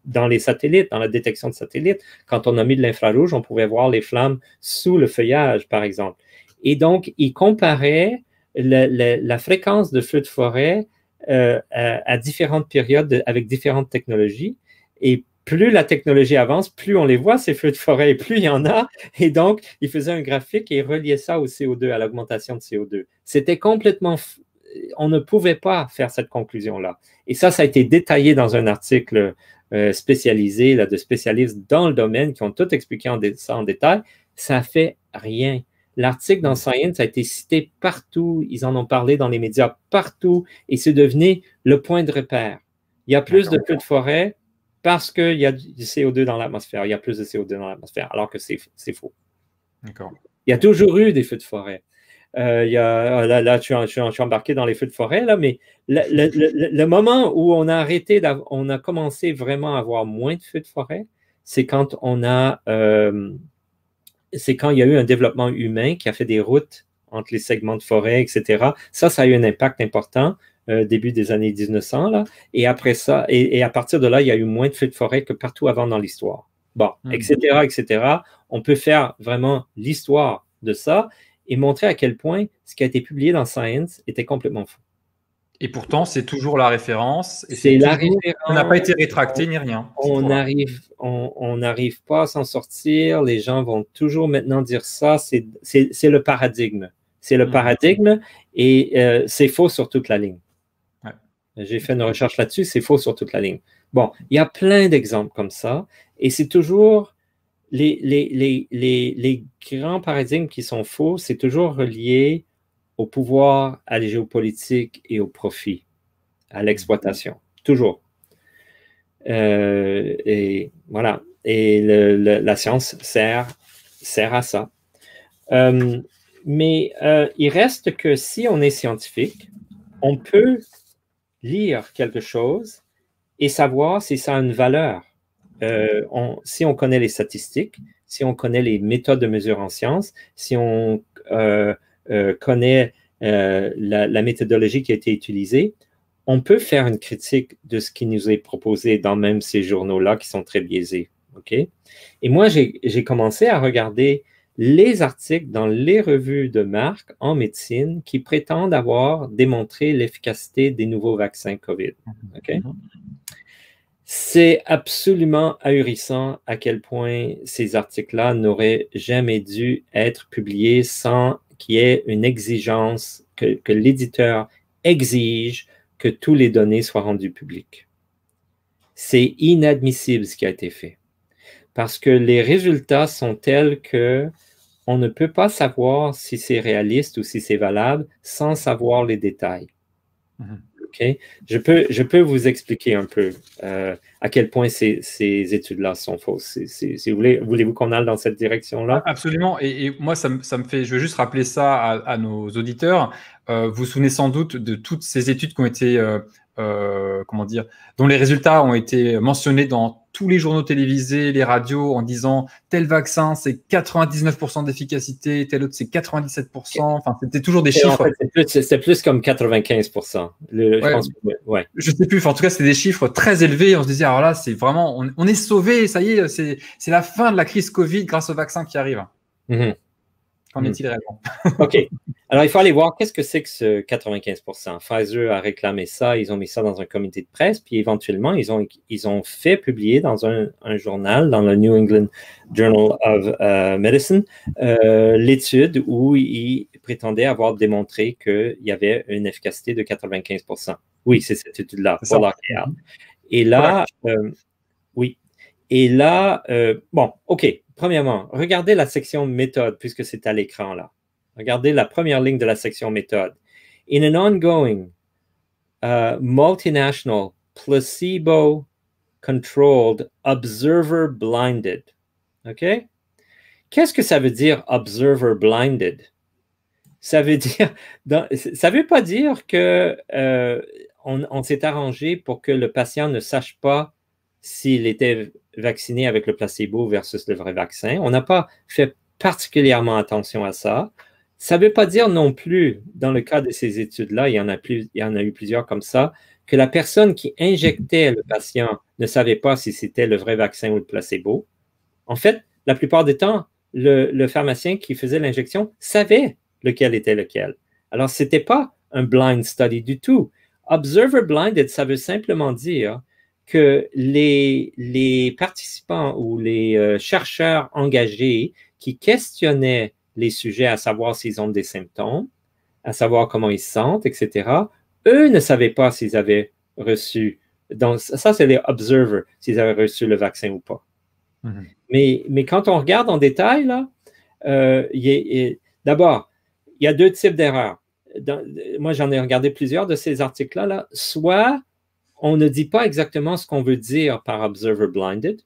dans les satellites, dans la détection de satellites. Quand on a mis de l'infrarouge, on pouvait voir les flammes sous le feuillage, par exemple. Et donc, il comparait la fréquence de feux de forêt à différentes périodes avec différentes technologies. Et plus la technologie avance, plus on les voit, ces feux de forêt, et plus il y en a. Et donc, il faisait un graphique et il reliait ça au CO2, à l'augmentation de CO2. C'était complètement... On ne pouvait pas faire cette conclusion-là. Et ça a été détaillé dans un article spécialisé, là, de spécialistes dans le domaine qui ont tout expliqué ça en détail. Ça fait rien. L'article dans Science a été cité partout. Ils en ont parlé dans les médias partout et c'est devenu le point de repère. Il y a plus de feux de forêt parce qu'il y a du CO2 dans l'atmosphère. Il y a plus de CO2 dans l'atmosphère, alors que c'est faux. D'accord. Il y a toujours eu des feux de forêt. Là, je suis embarqué dans les feux de forêt, là, mais le moment où on a commencé vraiment à avoir moins de feux de forêt, c'est quand c'est quand il y a eu un développement humain qui a fait des routes entre les segments de forêt, etc. Ça a eu un impact important début des années 1900, là, et après ça, et à partir de là, il y a eu moins de feux de forêt que partout avant dans l'histoire. Bon, etc., etc. On peut faire vraiment l'histoire de ça et montrer à quel point ce qui a été publié dans Science était complètement faux. Et pourtant, c'est toujours la référence. C'est la référence. Ça n'a pas été rétracté ni rien. On n'arrive pas à s'en sortir. Les gens vont toujours maintenant dire ça. C'est le paradigme. C'est le paradigme et c'est faux sur toute la ligne. Ouais. J'ai fait une recherche là-dessus. C'est faux sur toute la ligne. Bon, il y a plein d'exemples comme ça et c'est toujours... Les grands paradigmes qui sont faux, c'est toujours relié au pouvoir, à la géopolitique et au profit, à l'exploitation. Toujours. Et voilà. Et la science sert à ça. Mais il reste que si on est scientifique, on peut lire quelque chose et savoir si ça a une valeur. Si on connaît les statistiques, si on connaît les méthodes de mesure en sciences, si on connaît la méthodologie qui a été utilisée, on peut faire une critique de ce qui nous est proposé dans même ces journaux-là qui sont très biaisés. Okay? Et moi, j'ai commencé à regarder les articles dans les revues de marque en médecine qui prétendent avoir démontré l'efficacité des nouveaux vaccins COVID. Okay? C'est absolument ahurissant à quel point ces articles-là n'auraient jamais dû être publiés sans qu'il y ait une exigence, que l'éditeur exige que tous les données soient rendues publiques. C'est inadmissible ce qui a été fait. Parce que les résultats sont tels que on ne peut pas savoir si c'est réaliste ou si c'est valable sans savoir les détails. OK? Je peux vous expliquer un peu à quel point ces études-là sont fausses. Si vous voulez, voulez-vous qu'on aille dans cette direction-là? Absolument. Et moi, ça me fait. Je veux juste rappeler ça à nos auditeurs. Vous vous souvenez sans doute de toutes ces études qui ont été, comment dire, dont les résultats ont été mentionnés dans tous les journaux télévisés, les radios, en disant tel vaccin c'est 99% d'efficacité, tel autre c'est 97%. Enfin, c'était toujours des chiffres. En fait, c'est plus comme 95%. Je pense que, ouais. Je sais plus. Enfin, en tout cas, c'était des chiffres très élevés. On se disait, alors là, c'est vraiment, on est sauvé. Ça y est, c'est la fin de la crise Covid grâce au vaccin qui arrive. Qu'en est-il réellement? OK. Alors, il faut aller voir qu'est-ce que c'est que ce 95%. Pfizer a réclamé ça, ils ont mis ça dans un comité de presse, puis éventuellement, ils ont fait publier dans un journal, dans le New England Journal of Medicine, l'étude où ils prétendaient avoir démontré qu'il y avait une efficacité de 95%. Oui, c'est cette étude-là, pour l'ARCAD. Et là, oui. Et là, bon, OK. Premièrement, regardez la section méthode, puisque c'est à l'écran là. Regardez la première ligne de la section méthode. In an ongoing, multinational, placebo-controlled, observer-blinded. OK? Qu'est-ce que ça veut dire observer-blinded? Ça veut dire, ça veut pas dire que on s'est arrangé pour que le patient ne sache pas s'il était vacciné avec le placebo versus le vrai vaccin. On n'a pas fait particulièrement attention à ça. Ça ne veut pas dire non plus, dans le cas de ces études-là, il y en a eu plusieurs comme ça, que la personne qui injectait le patient ne savait pas si c'était le vrai vaccin ou le placebo. En fait, la plupart du temps, le pharmacien qui faisait l'injection savait lequel était lequel. Alors, ce n'était pas un blind study du tout. Observer blinded, ça veut simplement dire que les participants ou les chercheurs engagés qui questionnaient les sujets à savoir s'ils ont des symptômes, à savoir comment ils se sentent, etc., eux ne savaient pas s'ils avaient reçu, donc ça c'est les observers, s'ils avaient reçu le vaccin ou pas. Mais quand on regarde en détail, là, d'abord, il y a deux types d'erreurs. Moi, j'en ai regardé plusieurs de ces articles-là. Là. Soit on ne dit pas exactement ce qu'on veut dire par observer blinded.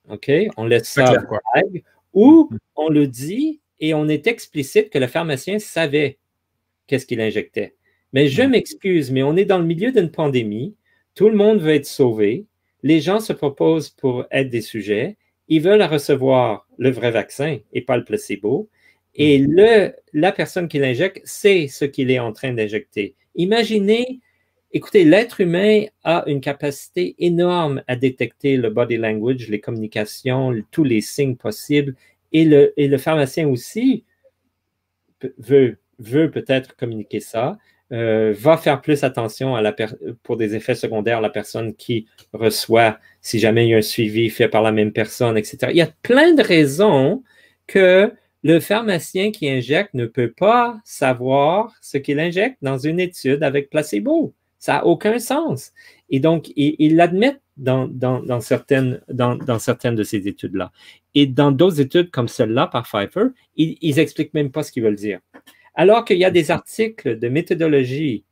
OK? On laisse ça vague. Ou on le dit et on est explicite que le pharmacien savait qu'est-ce qu'il injectait. Mais je m'excuse, mais on est dans le milieu d'une pandémie. Tout le monde veut être sauvé. Les gens se proposent pour être des sujets. Ils veulent recevoir le vrai vaccin et pas le placebo. Et la personne qui l'injecte sait ce qu'il est en train d'injecter. Imaginez, écoutez, l'être humain a une capacité énorme à détecter le body language, les communications, tous les signes possibles. Et le pharmacien aussi veut peut-être communiquer ça, va faire plus attention pour des effets secondaires à la personne qui reçoit, si jamais il y a un suivi fait par la même personne, etc. Il y a plein de raisons que le pharmacien qui injecte ne peut pas savoir ce qu'il injecte dans une étude avec placebo. Ça n'a aucun sens. Et donc, ils l'admettent dans certaines de ces études-là. Et dans d'autres études comme celle-là par Pfizer, ils n'expliquent même pas ce qu'ils veulent dire. Alors qu'il y a des articles de méthodologie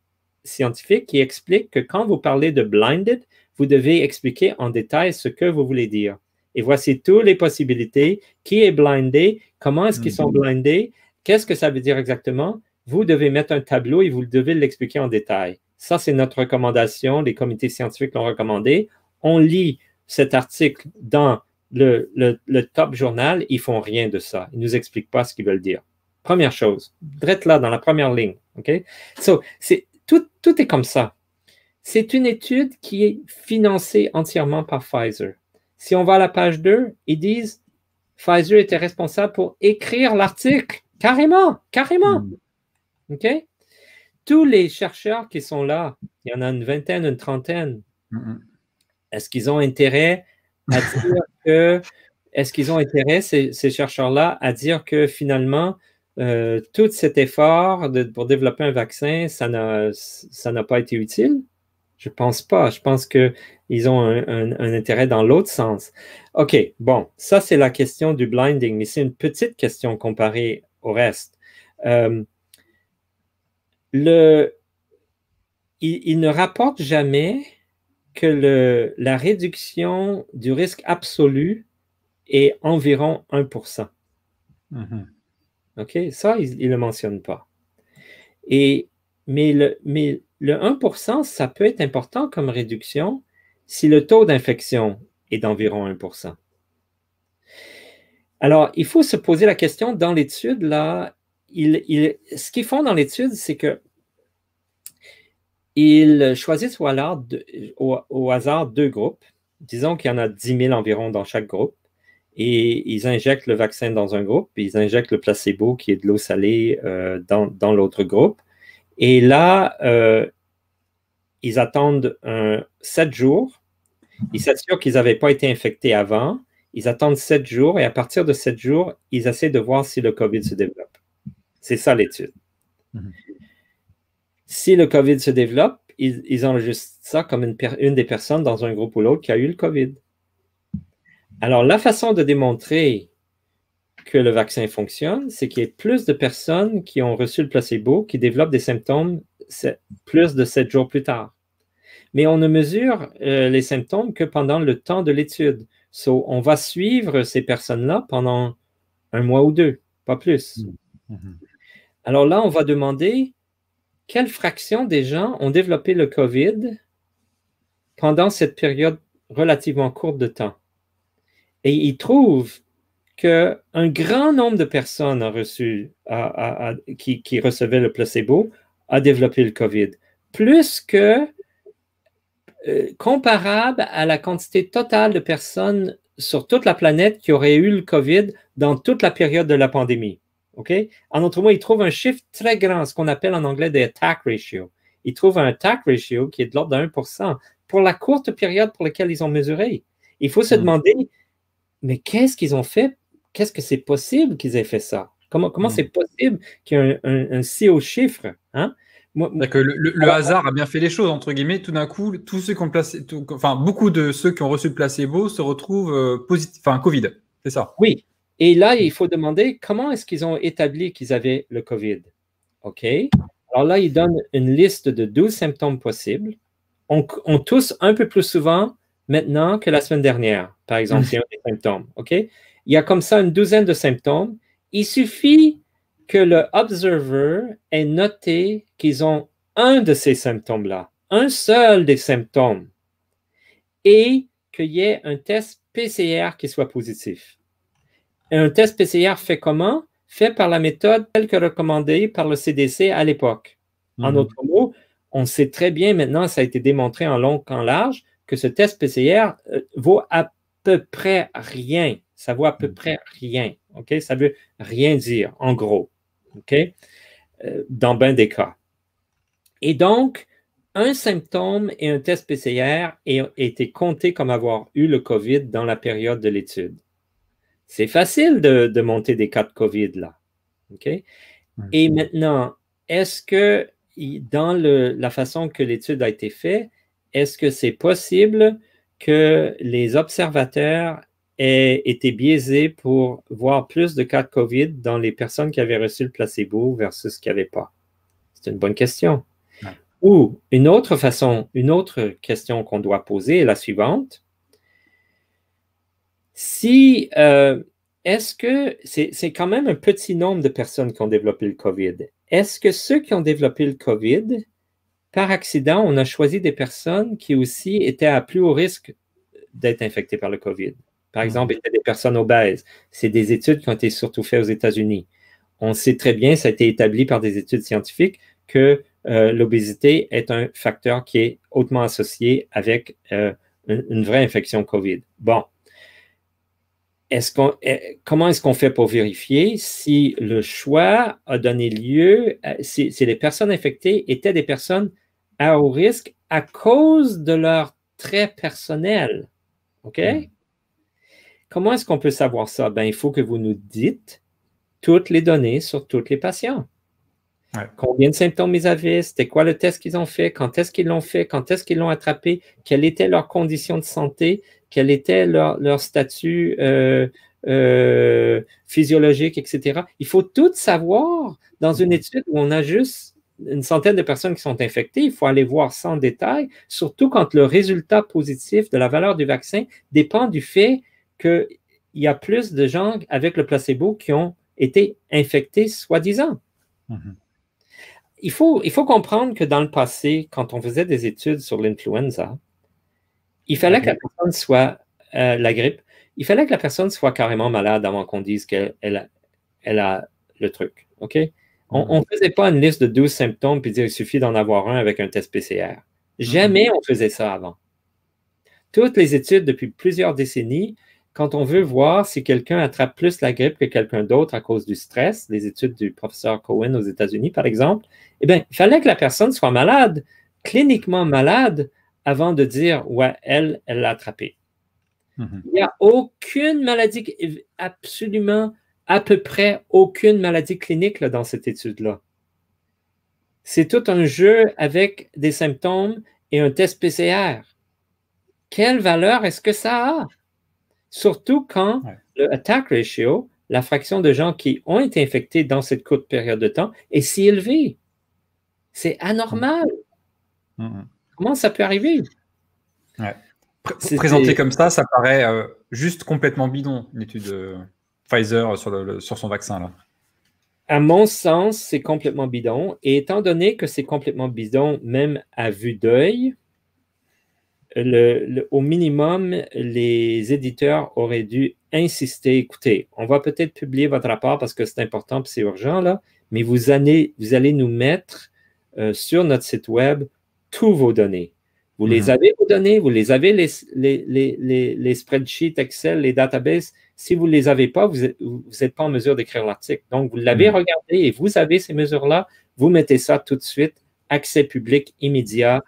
scientifique qui expliquent que quand vous parlez de blinded, vous devez expliquer en détail ce que vous voulez dire. Et voici toutes les possibilités. Qui est blindé? Comment est-ce qu'ils sont blindés? Qu'est-ce que ça veut dire exactement? Vous devez mettre un tableau et vous devez l'expliquer en détail. Ça, c'est notre recommandation. Les comités scientifiques l'ont recommandé. On lit cet article dans le top journal. Ils ne font rien de ça. Ils ne nous expliquent pas ce qu'ils veulent dire. Première chose, direct là, dans la première ligne. OK? So, tout est comme ça. C'est une étude qui est financée entièrement par Pfizer. Si on va à la page 2, ils disent Pfizer était responsable pour écrire l'article. Carrément. OK? Tous les chercheurs qui sont là, il y en a une vingtaine, une trentaine. Est-ce qu'ils ont intérêt à dire que, ces chercheurs-là, à dire que finalement, tout cet effort pour développer un vaccin, ça n'a pas été utile? Je ne pense pas. Je pense qu'ils ont un intérêt dans l'autre sens. OK, bon, ça c'est la question du blinding, mais c'est une petite question comparée au reste. il ne rapporte jamais que la réduction du risque absolu est environ 1%. OK? Ça, il ne le mentionne pas. Mais le 1%, ça peut être important comme réduction si le taux d'infection est d'environ 1%. Alors, il faut se poser la question, dans l'étude, là, ce qu'ils font dans l'étude, c'est que ils choisissent au hasard deux groupes. Disons qu'il y en a 10 000 environ dans chaque groupe. Et ils injectent le vaccin dans un groupe, puis ils injectent le placebo, qui est de l'eau salée, dans l'autre groupe. Et là, ils attendent 7 jours. Ils s'assurent qu'ils n'avaient pas été infectés avant. Ils attendent 7 jours, et à partir de 7 jours, ils essaient de voir si le COVID se développe. C'est ça l'étude. Si le COVID se développe, ils enregistrent ça comme une des personnes dans un groupe ou l'autre qui a eu le COVID. Alors, la façon de démontrer que le vaccin fonctionne, c'est qu'il y ait plus de personnes qui ont reçu le placebo qui développent des symptômes plus de 7 jours plus tard. Mais on ne mesure les symptômes que pendant le temps de l'étude. On va suivre ces personnes-là pendant 1 mois ou 2, pas plus. Alors là, on va demander quelle fraction des gens ont développé le COVID pendant cette période relativement courte de temps. Et ils trouvent qu'un grand nombre de personnes qui recevaient le placebo a développé le COVID, plus que comparable à la quantité totale de personnes sur toute la planète qui auraient eu le COVID dans toute la période de la pandémie. Okay? En autre mot, ils trouvent un chiffre très grand, ce qu'on appelle en anglais des attack ratio. Ils trouvent un attack ratio qui est de l'ordre de 1% pour la courte période pour laquelle ils ont mesuré. Il faut se demander, mais qu'est-ce qu'ils ont fait? Qu'est-ce que c'est possible qu'ils aient fait ça? Comment c'est possible qu'il y ait un si haut chiffre? Hein? Que le hasard a bien fait les choses, entre guillemets. Tout d'un coup, tous ceux qui ont beaucoup de ceux qui ont reçu le placebo se retrouvent positifs, Covid, c'est ça? Oui. Et là, il faut demander comment est-ce qu'ils ont établi qu'ils avaient le COVID. OK? Alors là, ils donnent une liste de 12 symptômes possibles. On tousse un peu plus souvent maintenant que la semaine dernière, par exemple, c'est un des symptômes. OK? Il y a comme ça une douzaine de symptômes. Il suffit que le observer ait noté qu'ils ont un de ces symptômes-là, un seul des symptômes, et qu'il y ait un test PCR qui soit positif. Et un test PCR fait comment? Fait par la méthode telle que recommandée par le CDC à l'époque. En d'autres mots, on sait très bien maintenant, ça a été démontré en long qu'en large, que ce test PCR vaut à peu près rien. Ça vaut à peu près rien. OK? Ça veut rien dire, en gros. OK? Dans bien des cas. Et donc, un symptôme et un test PCR ont été comptés comme avoir eu le COVID dans la période de l'étude. C'est facile de monter des cas de COVID là. OK? Et maintenant, est-ce que dans la façon que l'étude a été faite, est-ce que c'est possible que les observateurs aient été biaisés pour voir plus de cas de COVID dans les personnes qui avaient reçu le placebo versus qui n'avaient pas? C'est une bonne question. Ouais. Ou une autre question qu'on doit poser est la suivante. Si, est-ce que c'est quand même un petit nombre de personnes qui ont développé le COVID? Est-ce que ceux qui ont développé le COVID, par accident, on a choisi des personnes qui aussi étaient à plus haut risque d'être infectées par le COVID? Par exemple, étaient des personnes obèses. C'est des études qui ont été surtout faites aux États-Unis. On sait très bien, ça a été établi par des études scientifiques, que l'obésité est un facteur qui est hautement associé avec une vraie infection COVID. Bon. Comment est-ce qu'on fait pour vérifier si le choix a donné lieu, si les personnes infectées étaient des personnes à haut risque à cause de leurs traits personnels? OK? Comment est-ce qu'on peut savoir ça? Ben, il faut que vous nous dites toutes les données sur tous les patients. Ouais. Combien de symptômes ils avaient? C'était quoi le test qu'ils ont fait? Quand est-ce qu'ils l'ont fait? Quand est-ce qu'ils l'ont attrapé? Quelles étaient leurs conditions de santé? Quel était leur statut physiologique, etc. Il faut tout savoir dans une étude où on a juste une centaine de personnes qui sont infectées, il faut aller voir ça en détail, surtout quand le résultat positif de la valeur du vaccin dépend du fait qu'il y a plus de gens avec le placebo qui ont été infectés, soi-disant. Mhm. Il faut comprendre que dans le passé, quand on faisait des études sur l'influenza, il fallait que la personne soit la grippe, il fallait que la personne soit carrément malade avant qu'on dise qu'elle a le truc. OK? On ne faisait pas une liste de 12 symptômes puis dire il suffit d'en avoir un avec un test PCR. Jamais on faisait ça avant. Toutes les études depuis plusieurs décennies, quand on veut voir si quelqu'un attrape plus la grippe que quelqu'un d'autre à cause du stress, les études du professeur Cohen aux États-Unis, par exemple, eh bien, il fallait que la personne soit malade, cliniquement malade, avant de dire ouais, elle l'a attrapé. Il n'y a aucune maladie, absolument à peu près aucune maladie clinique là, dans cette étude-là. C'est tout un jeu avec des symptômes et un test PCR. Quelle valeur est-ce que ça a? Surtout quand le attack ratio, la fraction de gens qui ont été infectés dans cette courte période de temps, est si élevée. C'est anormal. Comment ça peut arriver? Présenté comme ça paraît juste complètement bidon, une étude Pfizer sur son vaccin. Là. À mon sens, c'est complètement bidon. Et étant donné que c'est complètement bidon, même à vue d'œil, au minimum, les éditeurs auraient dû insister. Écoutez, on va peut-être publier votre rapport parce que c'est important et c'est urgent, là, mais vous allez nous mettre sur notre site web tous vos données. Vous les avez, vos données, vous les avez, les spreadsheets Excel, les databases. Si vous ne les avez pas, vous n'êtes pas en mesure d'écrire l'article. Donc, vous l'avez regardé et vous avez ces mesures-là. Vous mettez ça tout de suite, accès public immédiat,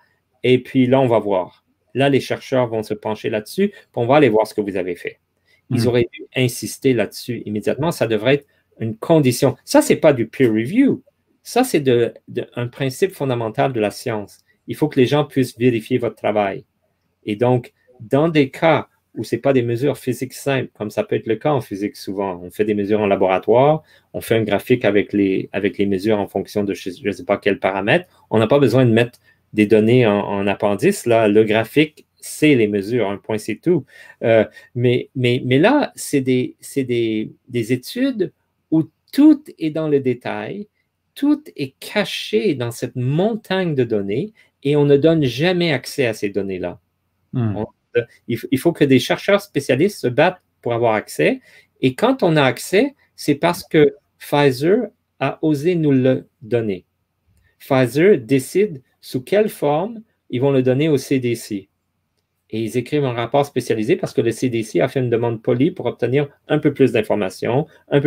et puis là, on va voir. Là, les chercheurs vont se pencher là-dessus, puis on va aller voir ce que vous avez fait. Ils auraient dû insister là-dessus immédiatement. Ça devrait être une condition. Ça, ce n'est pas du peer review. Ça, c'est un principe fondamental de la science. Il faut que les gens puissent vérifier votre travail. Et donc, dans des cas où ce n'est pas des mesures physiques simples, comme ça peut être le cas en physique souvent, on fait des mesures en laboratoire, on fait un graphique avec les mesures en fonction de je ne sais pas quels paramètres. On n'a pas besoin de mettre des données en appendice. Là, le graphique, c'est les mesures, un point, c'est tout. Mais là, c'est des études où tout est dans le détail, tout est caché dans cette montagne de données et on ne donne jamais accès à ces données-là. Il faut que des chercheurs spécialistes se battent pour avoir accès. Et quand on a accès, c'est parce que Pfizer a osé nous le donner. Pfizer décide sous quelle forme ils vont le donner au CDC. Et ils écrivent un rapport spécialisé parce que le CDC a fait une demande polie pour obtenir un peu plus d'informations, et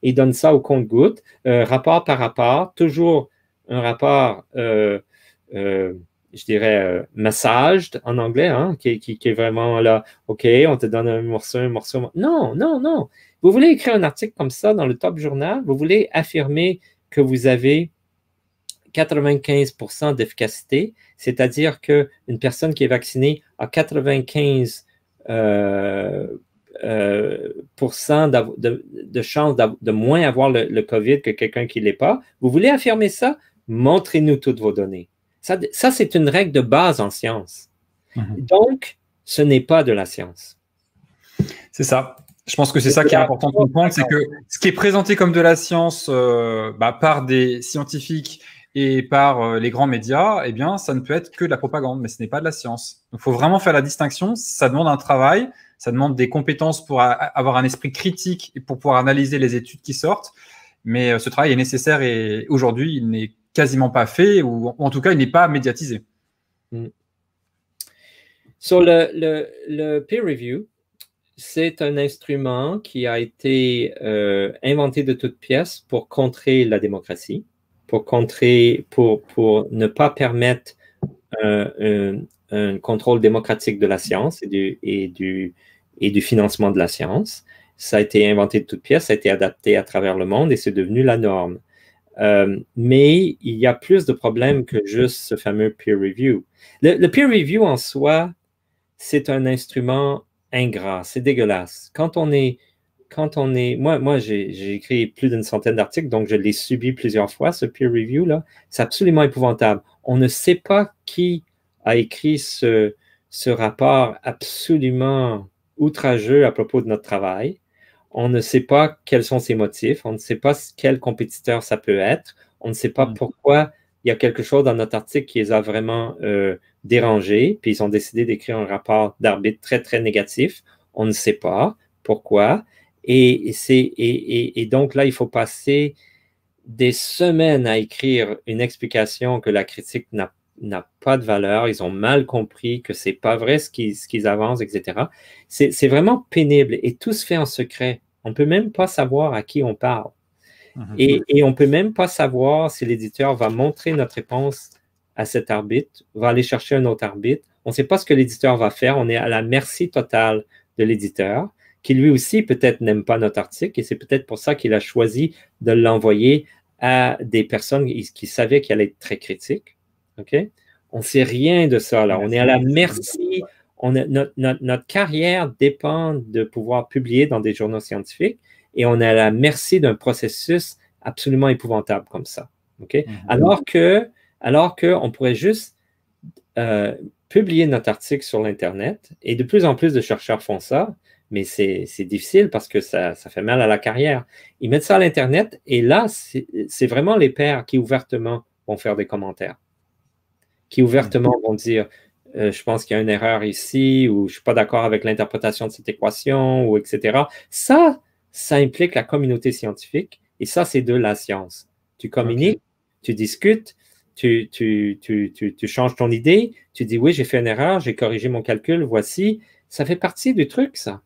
ils donnent ça au compte-gouttes, rapport par rapport, toujours un rapport, je dirais, massaged en anglais, hein, qui est vraiment là, OK, on te donne un morceau. Non. Vous voulez écrire un article comme ça dans le top journal, vous voulez affirmer que vous avez 95% d'efficacité, c'est-à-dire qu'une personne qui est vaccinée a 95% de chance de moins avoir le COVID que quelqu'un qui ne l'est pas. Vous voulez affirmer ça? Montrez-nous toutes vos données. Ça, c'est une règle de base en science. Donc, ce n'est pas de la science. C'est ça. Je pense que c'est ça qui est important de comprendre, c'est que ce qui est présenté comme de la science par des scientifiques et par les grands médias, eh bien, ça ne peut être que de la propagande, mais ce n'est pas de la science. Donc, il faut vraiment faire la distinction. Ça demande un travail, ça demande des compétences pour avoir un esprit critique et pour pouvoir analyser les études qui sortent. Mais ce travail est nécessaire et aujourd'hui, il n'est quasiment pas fait, ou en tout cas, il n'est pas médiatisé. Sur le peer review, c'est un instrument qui a été inventé de toutes pièces pour contrer la démocratie, pour ne pas permettre un contrôle démocratique de la science et du financement de la science. Ça a été inventé de toutes pièces, ça a été adapté à travers le monde et c'est devenu la norme. Mais il y a plus de problèmes que juste ce fameux peer review. Le peer review en soi, c'est un instrument ingrat, c'est dégueulasse. Quand on est quand on est... Moi j'ai écrit plus d'une centaine d'articles, donc je l'ai subi plusieurs fois, ce peer review-là. C'est absolument épouvantable. On ne sait pas qui a écrit ce rapport absolument outrageux à propos de notre travail. On ne sait pas quels sont ses motifs. On ne sait pas quel compétiteur ça peut être. On ne sait pas pourquoi il y a quelque chose dans notre article qui les a vraiment dérangés, puis ils ont décidé d'écrire un rapport d'arbitre très, très négatif. On ne sait pas pourquoi. Et donc là, il faut passer des semaines à écrire une explication que la critique n'a pas de valeur, ils ont mal compris que c'est pas vrai ce qu'ils avancent, etc. C'est vraiment pénible et tout se fait en secret. On peut même pas savoir à qui on parle. Et on peut même pas savoir si l'éditeur va montrer notre réponse à cet arbitre, va aller chercher un autre arbitre. On ne sait pas ce que l'éditeur va faire. On est à la merci totale de l'éditeur, qui lui aussi peut-être n'aime pas notre article et c'est peut-être pour ça qu'il a choisi de l'envoyer à des personnes qui savaient qu'elle allait être très critique. OK? On ne sait rien de ça. Là. On est à la merci. Notre carrière dépend de pouvoir publier dans des journaux scientifiques et on est à la merci d'un processus absolument épouvantable comme ça. OK? Alors que on pourrait juste publier notre article sur l'Internet et de plus en plus de chercheurs font ça, mais c'est difficile parce que ça fait mal à la carrière. Ils mettent ça à l'Internet et là, c'est vraiment les pairs qui ouvertement vont faire des commentaires, qui ouvertement vont dire je pense qu'il y a une erreur ici ou je ne suis pas d'accord avec l'interprétation de cette équation ou etc. Ça implique la communauté scientifique et ça, c'est de la science. Tu communiques, tu discutes, tu changes ton idée, tu dis oui, j'ai fait une erreur, j'ai corrigé mon calcul, voici. Ça fait partie du truc, ça.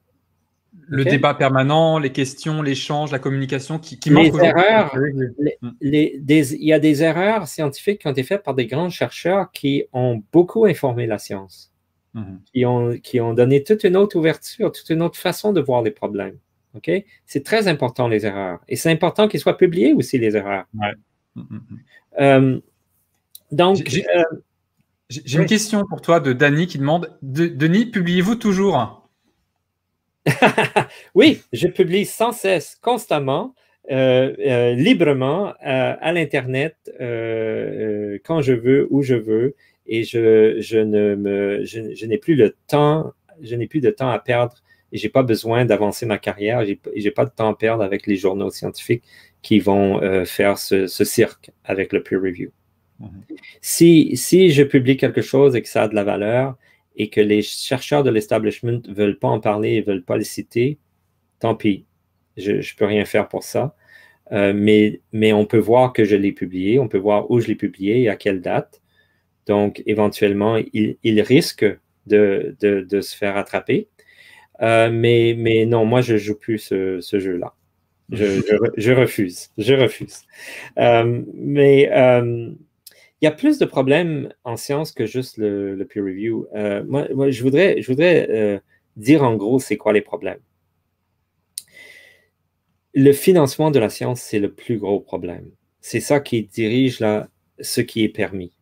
Le débat permanent, les questions, l'échange, la communication qui manque aujourd'hui. Il y a des erreurs scientifiques qui ont été faites par des grands chercheurs qui ont beaucoup informé la science, qui ont donné toute une autre ouverture, toute une autre façon de voir les problèmes. Okay? C'est très important, les erreurs. Et c'est important qu'ils soient publiés aussi, les erreurs. Donc, j'ai une question pour toi de Danny qui demande Denis, publiez-vous toujours? Oui, je publie sans cesse, constamment, librement, à l'Internet, quand je veux, où je veux, et je n'ai plus le temps, je n'ai plus de temps à perdre et je n'ai pas besoin d'avancer ma carrière, je n'ai pas de temps à perdre avec les journaux scientifiques qui vont faire ce cirque avec le peer review. Si je publie quelque chose et que ça a de la valeur, et que les chercheurs de l'establishment ne veulent pas en parler et ne veulent pas les citer, tant pis. Je ne peux rien faire pour ça. Mais on peut voir que je l'ai publié, on peut voir où je l'ai publié et à quelle date. Donc, éventuellement, il risque de se faire attraper. Mais non, moi, je ne joue plus ce jeu-là. Je refuse. Je refuse. Il y a plus de problèmes en science que juste le peer review. Moi, je voudrais dire en gros c'est quoi les problèmes. Le financement de la science, c'est le plus gros problème. C'est ça qui dirige là, ce qui est permis.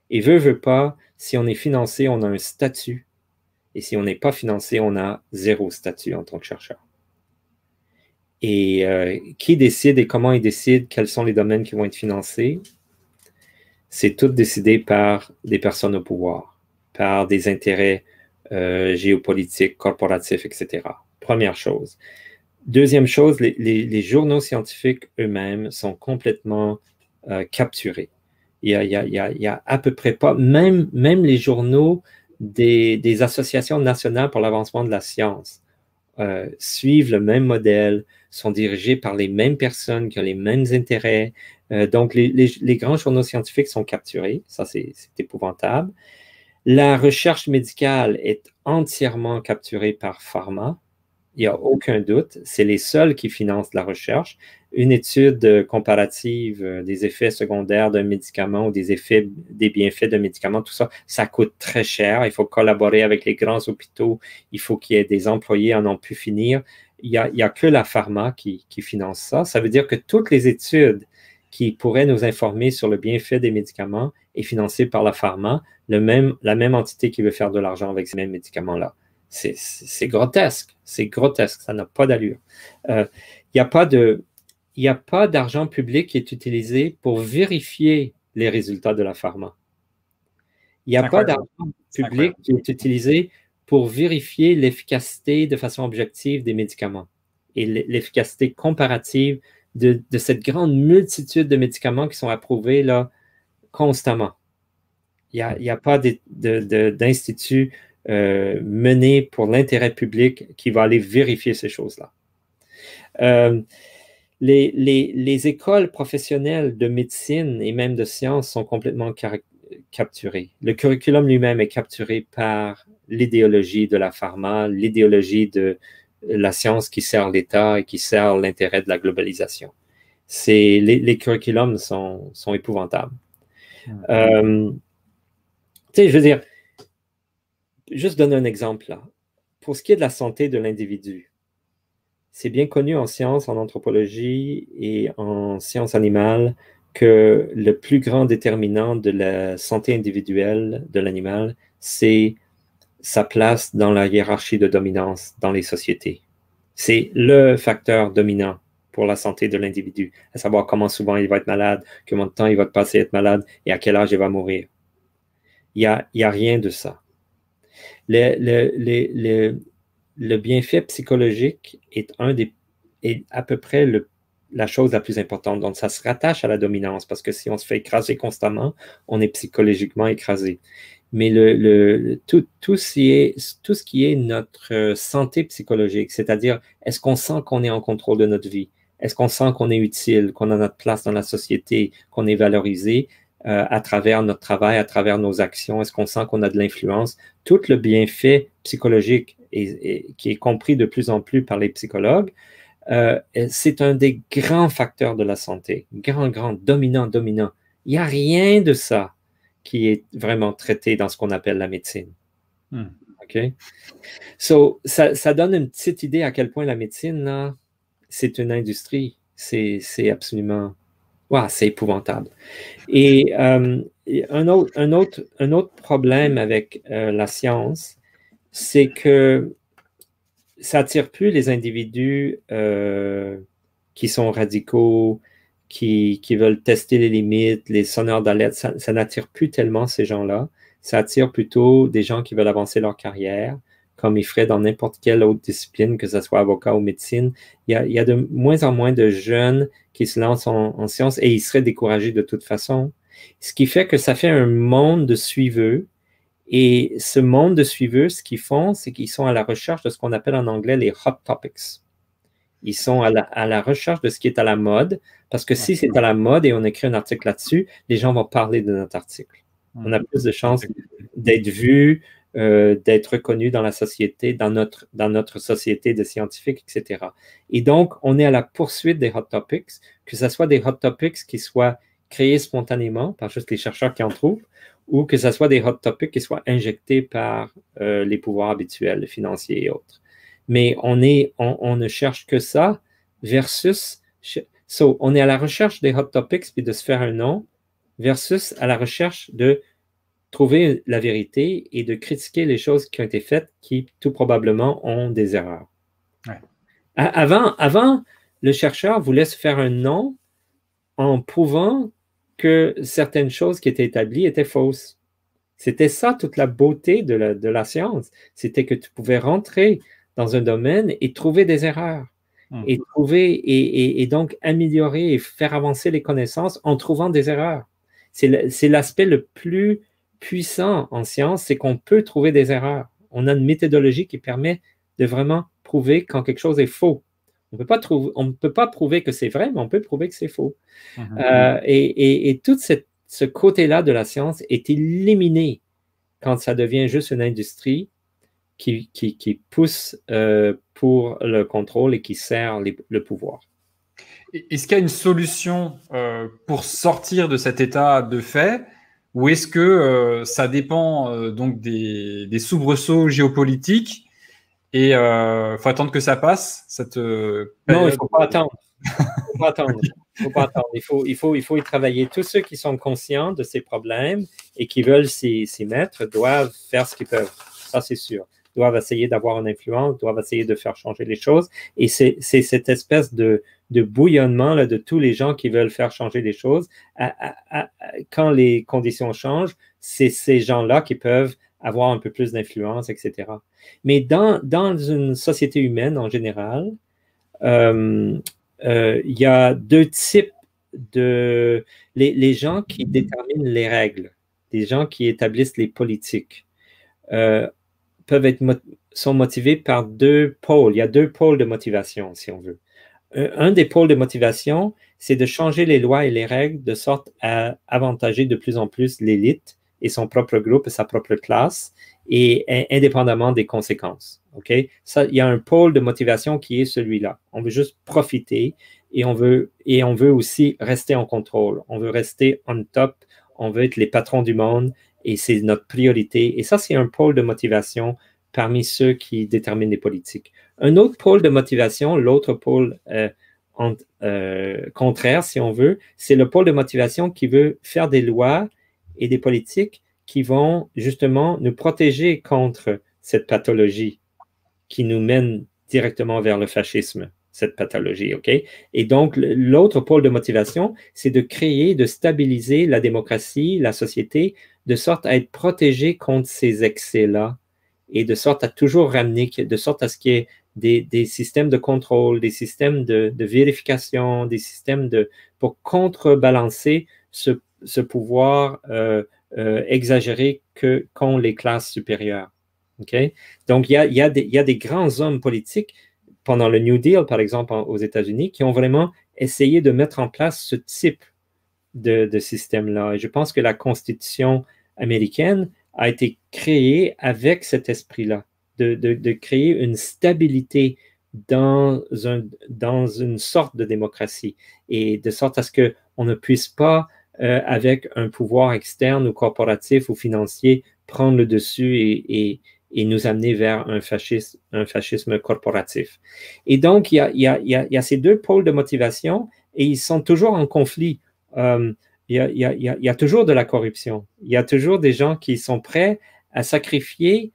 Et veut pas, si on est financé, on a un statut. Et si on n'est pas financé, on a zéro statut en tant que chercheur. Et qui décide et comment il décide quels sont les domaines qui vont être financés? C'est tout décidé par des personnes au pouvoir, par des intérêts géopolitiques, corporatifs, etc. Première chose. Deuxième chose, les journaux scientifiques eux-mêmes sont complètement capturés. Il y a à peu près pas, même les journaux des associations nationales pour l'avancement de la science suivent le même modèle, sont dirigés par les mêmes personnes qui ont les mêmes intérêts. Donc, les grands journaux scientifiques sont capturés. Ça, c'est épouvantable. La recherche médicale est entièrement capturée par pharma. Il n'y a aucun doute. C'est les seuls qui financent la recherche. Une étude comparative des effets secondaires d'un médicament ou des bienfaits d'un médicament, tout ça, ça coûte très cher. Il faut collaborer avec les grands hôpitaux. Il faut qu'il y ait des employés à n'en plus finir. Il n'y a que la pharma qui finance ça. Ça veut dire que toutes les études qui pourraient nous informer sur le bienfait des médicaments est financée par la pharma, la même entité qui veut faire de l'argent avec ces mêmes médicaments-là. C'est grotesque. C'est grotesque. Ça n'a pas d'allure. Il n'y a pas d'argent public qui est utilisé pour vérifier les résultats de la pharma. Il n'y a pas d'argent public qui est utilisé pour vérifier l'efficacité de façon objective des médicaments et l'efficacité comparative de cette grande multitude de médicaments qui sont approuvés là, constamment. Il n'y a pas d'institut mené pour l'intérêt public qui va aller vérifier ces choses-là. Les écoles professionnelles de médecine et même de sciences sont complètement capturées. Le curriculum lui-même est capturé par l'idéologie de la pharma, l'idéologie de la science qui sert l'État et qui sert l'intérêt de la globalisation. Les curriculums sont épouvantables. Tu sais, je veux dire, juste donner un exemple là. Pour ce qui est de la santé de l'individu, c'est bien connu en sciences, en anthropologie et en sciences animales que le plus grand déterminant de la santé individuelle de l'animal, c'est sa place dans la hiérarchie de dominance dans les sociétés. C'est le facteur dominant pour la santé de l'individu, à savoir comment souvent il va être malade, combien de temps il va passer à être malade et à quel âge il va mourir. Il y a rien de ça. Le bienfait psychologique est à peu près la chose la plus importante. Donc, ça se rattache à la dominance parce que si on se fait écraser constamment, on est psychologiquement écrasé. Mais tout ce qui est notre santé psychologique, c'est-à-dire est-ce qu'on sent qu'on est en contrôle de notre vie? Est-ce qu'on sent qu'on est utile, qu'on a notre place dans la société, qu'on est valorisé à travers notre travail, à travers nos actions? Est-ce qu'on sent qu'on a de l'influence? Tout le bienfait psychologique qui est compris de plus en plus par les psychologues, c'est un des grands facteurs de la santé. Grand, dominant. Il n'y a rien de ça qui est vraiment traité dans ce qu'on appelle la médecine. OK? So, ça donne une petite idée à quel point la médecine, là, c'est une industrie. C'est absolument... Wow, c'est épouvantable. Et un autre problème avec la science, c'est que ça n'attire plus les individus qui sont radicaux, qui veulent tester les limites, les sonneurs d'alerte. Ça n'attire plus tellement ces gens-là. Ça attire plutôt des gens qui veulent avancer leur carrière, comme ils feraient dans n'importe quelle autre discipline, que ce soit avocat ou médecine. Il y a de moins en moins de jeunes qui se lancent en sciences et ils seraient découragés de toute façon. Ce qui fait que ça fait un monde de suiveux. Et ce monde de suiveux, ce qu'ils font, c'est qu'ils sont à la recherche de ce qu'on appelle en anglais les hot topics. Ils sont à la recherche de ce qui est à la mode, parce que si c'est à la mode et on écrit un article là-dessus, les gens vont parler de notre article. On a plus de chances d'être vu, d'être reconnu dans la société, dans notre société de scientifiques, etc. Et donc, on est à la poursuite des hot topics, que ce soit des hot topics qui soient créés spontanément par juste les chercheurs qui en trouvent, ou que ce soit des hot topics qui soient injectés par les pouvoirs habituels, financiers et autres. Mais on ne cherche que ça versus... on est à la recherche des hot topics puis de se faire un nom versus à la recherche de trouver la vérité et de critiquer les choses qui ont été faites qui, tout probablement, ont des erreurs. Ouais. Avant, le chercheur voulait se faire un nom en prouvant que certaines choses qui étaient établies étaient fausses. C'était ça toute la beauté de la science. C'était que tu pouvais rentrer dans un domaine et trouver des erreurs. Et donc améliorer et faire avancer les connaissances en trouvant des erreurs. C'est l'aspect le plus puissant en science, c'est qu'on peut trouver des erreurs. On a une méthodologie qui permet de vraiment prouver quand quelque chose est faux. On ne peut pas prouver que c'est vrai, mais on peut prouver que c'est faux. Et tout ce côté-là de la science est éliminé quand ça devient juste une industrie qui pousse pour le contrôle et qui sert le pouvoir. Est-ce qu'il y a une solution pour sortir de cet état de fait, ou est-ce que ça dépend donc des soubresauts géopolitiques et il faut attendre que ça passe Non, il ne faut pas attendre. Il faut pas attendre. Il faut y travailler. Tous ceux qui sont conscients de ces problèmes et qui veulent s'y mettre doivent faire ce qu'ils peuvent. Ça, c'est sûr. doivent essayer d'avoir une influence, doivent essayer de faire changer les choses. Et c'est cette espèce de bouillonnement là, de tous les gens qui veulent faire changer les choses. Quand les conditions changent, c'est ces gens-là qui peuvent avoir un peu plus d'influence, etc. Mais dans une société humaine en général, il y a deux types les gens qui déterminent les règles, les gens qui établissent les politiques, sont motivés par deux pôles. Il y a deux pôles de motivation, si on veut. Un des pôles de motivation, c'est de changer les lois et les règles de sorte à avantager de plus en plus l'élite et son propre groupe et sa propre classe, et indépendamment des conséquences. OK? Ça, il y a un pôle de motivation qui est celui-là. On veut juste profiter et on veut aussi rester en contrôle. On veut rester on top. On veut être les patrons du monde et c'est notre priorité. Et ça, c'est un pôle de motivation parmi ceux qui déterminent les politiques. Un autre pôle de motivation, l'autre pôle contraire, si on veut, c'est le pôle de motivation qui veut faire des lois et des politiques qui vont justement nous protéger contre cette pathologie qui nous mène directement vers le fascisme, cette pathologie, OK? Et donc, l'autre pôle de motivation, c'est de créer, de stabiliser la démocratie, la société, de sorte à être protégé contre ces excès-là et de sorte à toujours ramener, de sorte à ce qu'il y ait des systèmes de contrôle, des systèmes de vérification, des systèmes pour contrebalancer ce pouvoir exagéré qu'ont les classes supérieures. Okay? Donc, il y a des grands hommes politiques pendant le New Deal, par exemple, aux États-Unis, qui ont vraiment essayé de mettre en place ce type de système-là. Et je pense que la Constitution américaine a été créée avec cet esprit-là, de créer une stabilité dans une sorte de démocratie et de sorte à ce qu'on ne puisse pas, avec un pouvoir externe ou corporatif ou financier, prendre le dessus et nous amener vers un fascisme corporatif. Et donc, il y a ces deux pôles de motivation et ils sont toujours en conflit. Il y a toujours de la corruption. Il y a toujours des gens qui sont prêts à sacrifier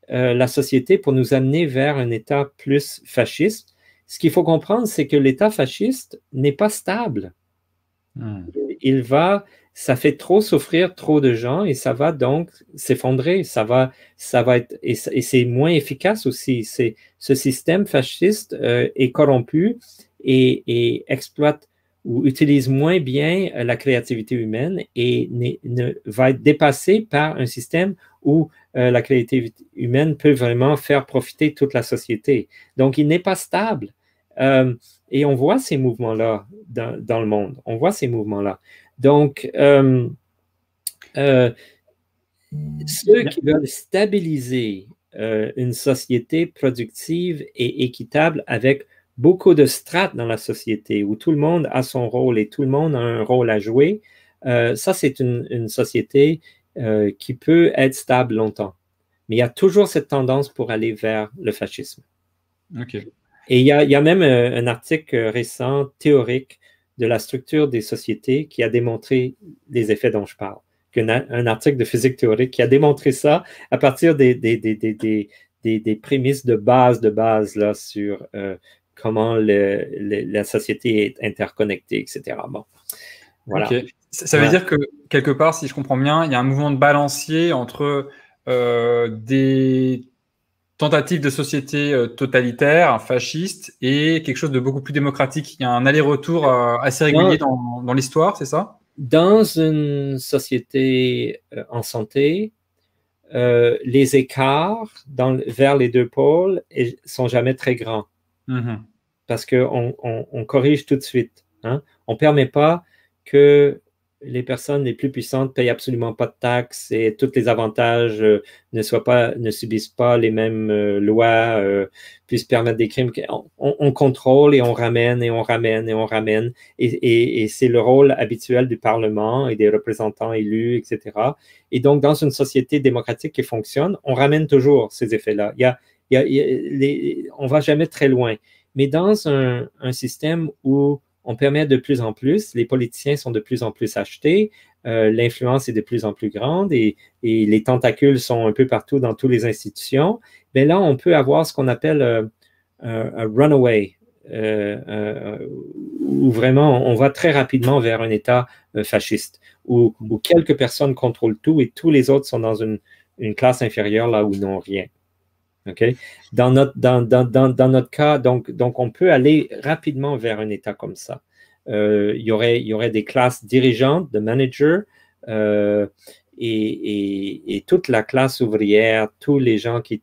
la société pour nous amener vers un État plus fasciste. Ce qu'il faut comprendre, c'est que l'État fasciste n'est pas stable. Ça fait trop souffrir trop de gens et ça va donc s'effondrer. Ça va être, et c'est moins efficace aussi. Ce système fasciste est corrompu et exploite ou utilise moins bien la créativité humaine et va être dépassé par un système où la créativité humaine peut vraiment faire profiter toute la société. Donc, il n'est pas stable. Et on voit ces mouvements-là dans le monde. On voit ces mouvements-là. Donc, ceux qui veulent stabiliser une société productive et équitable avec beaucoup de strates dans la société, où tout le monde a son rôle et tout le monde a un rôle à jouer, ça, c'est une société qui peut être stable longtemps. Mais il y a toujours cette tendance pour aller vers le fascisme. Okay. Et il y a même un article récent, théorique, de la structure des sociétés qui a démontré les effets dont je parle. Un article de physique théorique qui a démontré ça à partir des prémices de base là, sur comment la société est interconnectée, etc. Bon, voilà. Okay. Ça veut dire que, quelque part, si je comprends bien, il y a un mouvement de balancier entre des tentative de société totalitaire, fasciste, et quelque chose de beaucoup plus démocratique. Il y a un aller-retour assez régulier dans l'histoire, c'est ça? Dans une société en santé, les écarts vers les deux pôles sont jamais très grands. Parce qu'on corrige tout de suite. Hein? On ne permet pas que les personnes les plus puissantes payent absolument pas de taxes et tous les avantages ne subissent pas les mêmes lois, puissent permettre des crimes. On contrôle et on ramène et on ramène et on ramène. Et c'est le rôle habituel du Parlement et des représentants élus, etc. Et donc, dans une société démocratique qui fonctionne, on ramène toujours ces effets-là. On ne va jamais très loin. Mais dans un système où on permet de plus en plus, les politiciens sont de plus en plus achetés, l'influence est de plus en plus grande et les tentacules sont un peu partout dans toutes les institutions, bien là, on peut avoir ce qu'on appelle un runaway, où vraiment on va très rapidement vers un État fasciste, où quelques personnes contrôlent tout et tous les autres sont dans une classe inférieure là où ils n'ont rien. Okay? Dans notre cas, donc, on peut aller rapidement vers un État comme ça. Il y aurait des classes dirigeantes, de managers, et toute la classe ouvrière, tous les gens qui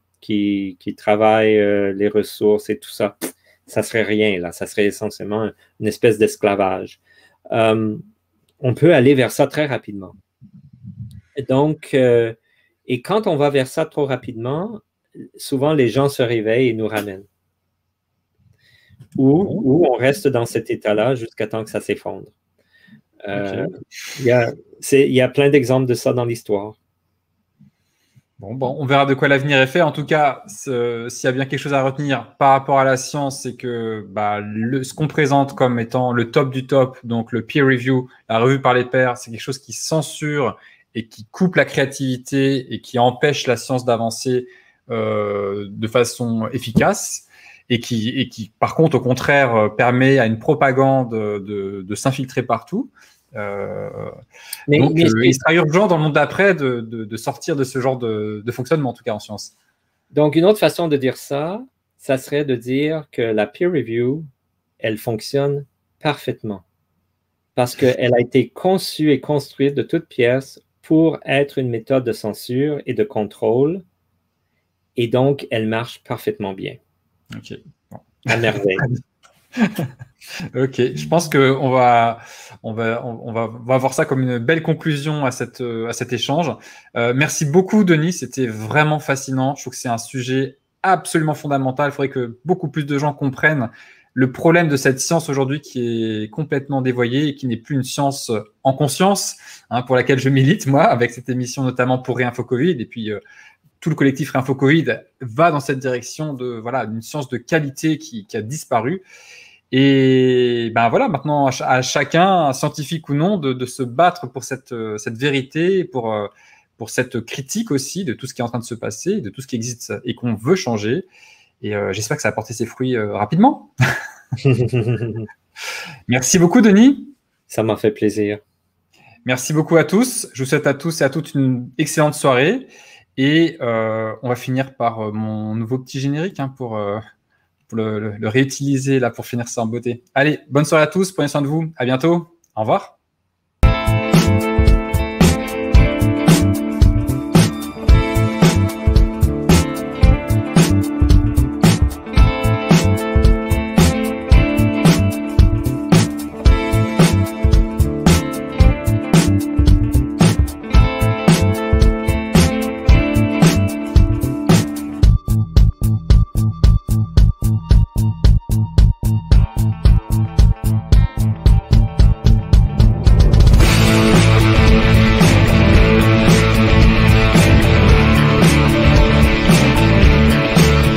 travaillent les ressources et tout ça, ça serait rien, là. Ça serait essentiellement une espèce d'esclavage. On peut aller vers ça très rapidement. Donc, et quand on va vers ça trop rapidement, souvent les gens se réveillent et nous ramènent. Ou on reste dans cet état-là jusqu'à temps que ça s'effondre. Il y a plein d'exemples de ça dans l'histoire. Bon, on verra de quoi l'avenir est fait. En tout cas, s'il y a bien quelque chose à retenir par rapport à la science, c'est que ce qu'on présente comme étant le top du top, donc le peer review, la revue par les pairs, c'est quelque chose qui censure et qui coupe la créativité et qui empêche la science d'avancer de façon efficace et qui, par contre, au contraire, permet à une propagande de s'infiltrer partout. Donc, il sera urgent dans le monde d'après de sortir de ce genre de fonctionnement, en tout cas en science. Donc, une autre façon de dire ça serait de dire que la peer review, elle fonctionne parfaitement parce qu'elle a été conçue et construite de toutes pièces pour être une méthode de censure et de contrôle, et donc, elle marche parfaitement bien. Ok. Bon. À merveille. Ok, je pense qu'on va voir ça comme une belle conclusion à cet échange. Merci beaucoup, Denis. C'était vraiment fascinant. Je trouve que c'est un sujet absolument fondamental. Il faudrait que beaucoup plus de gens comprennent le problème de cette science aujourd'hui qui est complètement dévoyée et qui n'est plus une science en conscience, pour laquelle je milite, moi, avec cette émission notamment pour Réinfo Covid. Et puis, tout le collectif Réinfo Covid va dans cette direction d'une science de qualité qui a disparu. Et voilà, maintenant à chacun, scientifique ou non, de se battre pour cette vérité, pour cette critique aussi de tout ce qui est en train de se passer, de tout ce qui existe et qu'on veut changer. Et j'espère que ça a porté ses fruits rapidement. Merci beaucoup, Denis. Ça m'a fait plaisir. Merci beaucoup à tous. Je vous souhaite à tous et à toutes une excellente soirée. Et on va finir par mon nouveau petit générique pour le réutiliser là pour finir ça en beauté. Allez, bonne soirée à tous, prenez soin de vous, à bientôt, au revoir.